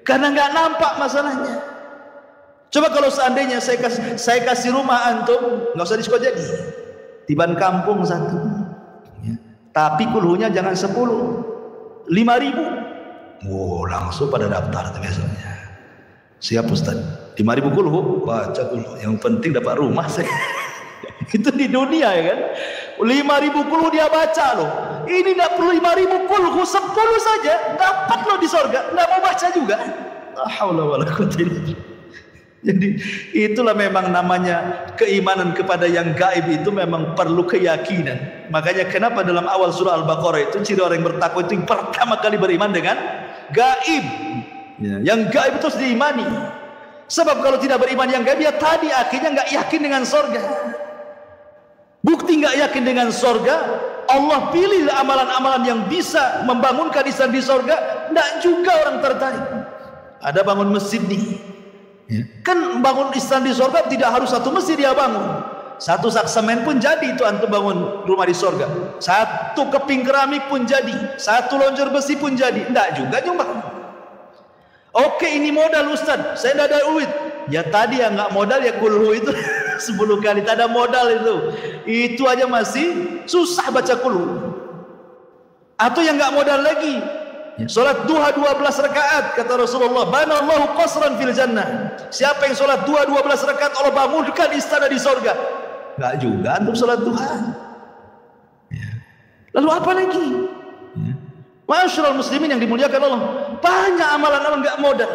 Karena nggak nampak masalahnya. Coba kalau seandainya saya kasih rumah antum, nggak usah di Sukajadi, di ban kampung 1. Tapi kulhunya jangan 10, 5.000. Wow, langsung pada daftar itu biasanya. Siap Ustaz, 5.000 kulhu, baca kulhu. Yang penting dapat rumah saya. Itu di dunia ya kan. 5.000 kulhu dia baca loh. Ini tidak perlu 5.000 kulhu, 10 saja dapat loh di sorga. Tidak mau baca juga. La haula wala quwwata illa billah. Jadi itulah memang namanya keimanan kepada yang gaib, itu memang perlu keyakinan. Makanya kenapa dalam awal surah Al-Baqarah itu ciri orang yang bertakwa itu yang pertama kali beriman dengan gaib. Yang gaib itu harus diimani. Sebab kalau tidak beriman yang gaib, ya tadi akhirnya nggak yakin dengan sorga. Bukti nggak yakin dengan sorga, Allah pilih amalan-amalan yang bisa membangunkan istana di sorga, nggak juga orang tertarik. Ada bangun masjid nih. Kan bangun istana di sorga tidak harus 1 masjid dia bangun. 1 sak semen pun jadi itu antum bangun rumah di sorga. 1 keping keramik pun jadi. 1 lonjor besi pun jadi. Tidak juga nyumbang. Oke, ini modal Ustaz, saya tidak ada duit. Ya tadi yang nggak modal ya kulhu itu 10 kali. Tak ada modal itu aja masih susah baca kulhu. Atau yang nggak modal lagi, Salat duha 12 rakaat kata Rasulullah, banallahu qasran fil jannah. Siapa yang salat duha 12 rakaat Allah bangunkan istana di surga. Enggak juga antum salat duha. Lalu apa lagi? Ma'asyiral muslimin yang dimuliakan Allah, banyak amalan-amalan enggak modal.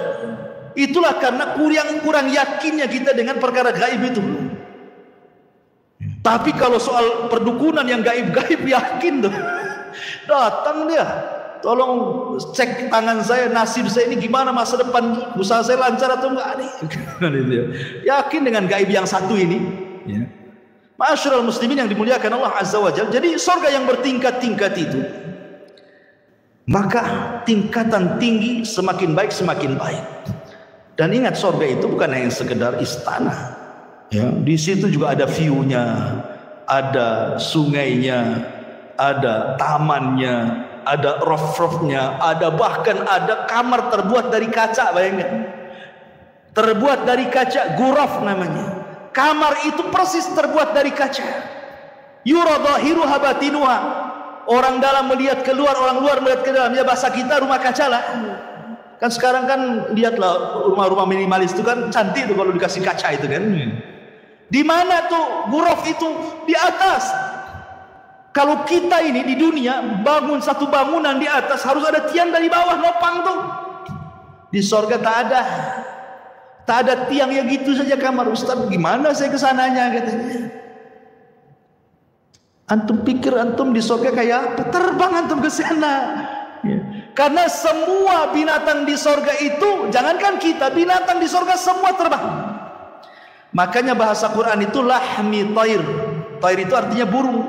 Itulah karena kurang yakinnya kita dengan perkara gaib itu. Tapi kalau soal perdukunan yang gaib-gaib yakin tuh. Datang dia, tolong cek tangan saya, nasib saya ini gimana, masa depan usaha saya lancar atau enggak nih. Yakin dengan gaib yang satu ini. Ma'asyiral muslimin yang dimuliakan Allah Azza wa Jalla. Jadi surga yang bertingkat-tingkat itu, maka tingkatan tinggi semakin baik semakin baik. Dan ingat, surga itu bukan hanya sekedar istana. Di situ juga ada view-nya, ada sungainya, ada tamannya, ada roof-roofnya, bahkan ada kamar terbuat dari kaca. Bayangkan, terbuat dari kaca, ghuraf namanya. Kamar itu persis terbuat dari kaca. Yura dhahiruha batinuha. Orang dalam melihat keluar, orang luar melihat ke dalam. Ya bahasa kita rumah kaca lah. Kan sekarang kan lihatlah rumah-rumah minimalis itu kan cantik tuh kalau dikasih kaca itu kan. Di mana tuh ghuraf itu? Di atas. Kalau kita ini di dunia bangun satu bangunan di atas, harus ada tiang dari bawah nopang tuh. Di surga tak ada. Tak ada tiang, ya gitu saja kamar. Ustaz, gimana saya kesananya katanya. Antum pikir antum di surga kayak apa? Terbang antum ke sana. Karena semua binatang di surga itu, jangankan kita, binatang di surga semua terbang. Makanya bahasa Quran itu lahmi tair. Tair itu artinya burung.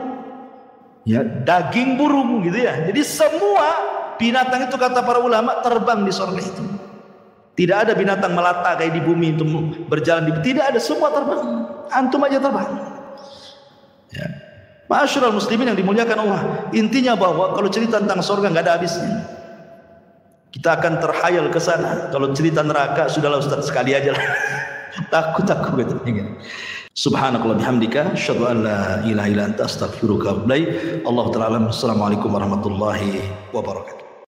Daging burung gitu ya. Jadi semua binatang itu kata para ulama terbang di surga itu. Tidak ada binatang melata kayak di bumi itu berjalan tidak ada, semua terbang. Antum aja terbang. Ma'asyiral muslimin yang dimuliakan Allah, intinya bahwa kalau cerita tentang surga nggak ada habisnya. Kita akan terhayal ke sana. Kalau cerita neraka sudahlah Ustaz, sekali aja lah. Takut gitu. Subhanakallah bihamdika asyhadu an la ilaha illa anta astaghfiruka wa atubu ilaik. Allahu ta'ala. Assalamualaikum warahmatullahi wabarakatuh.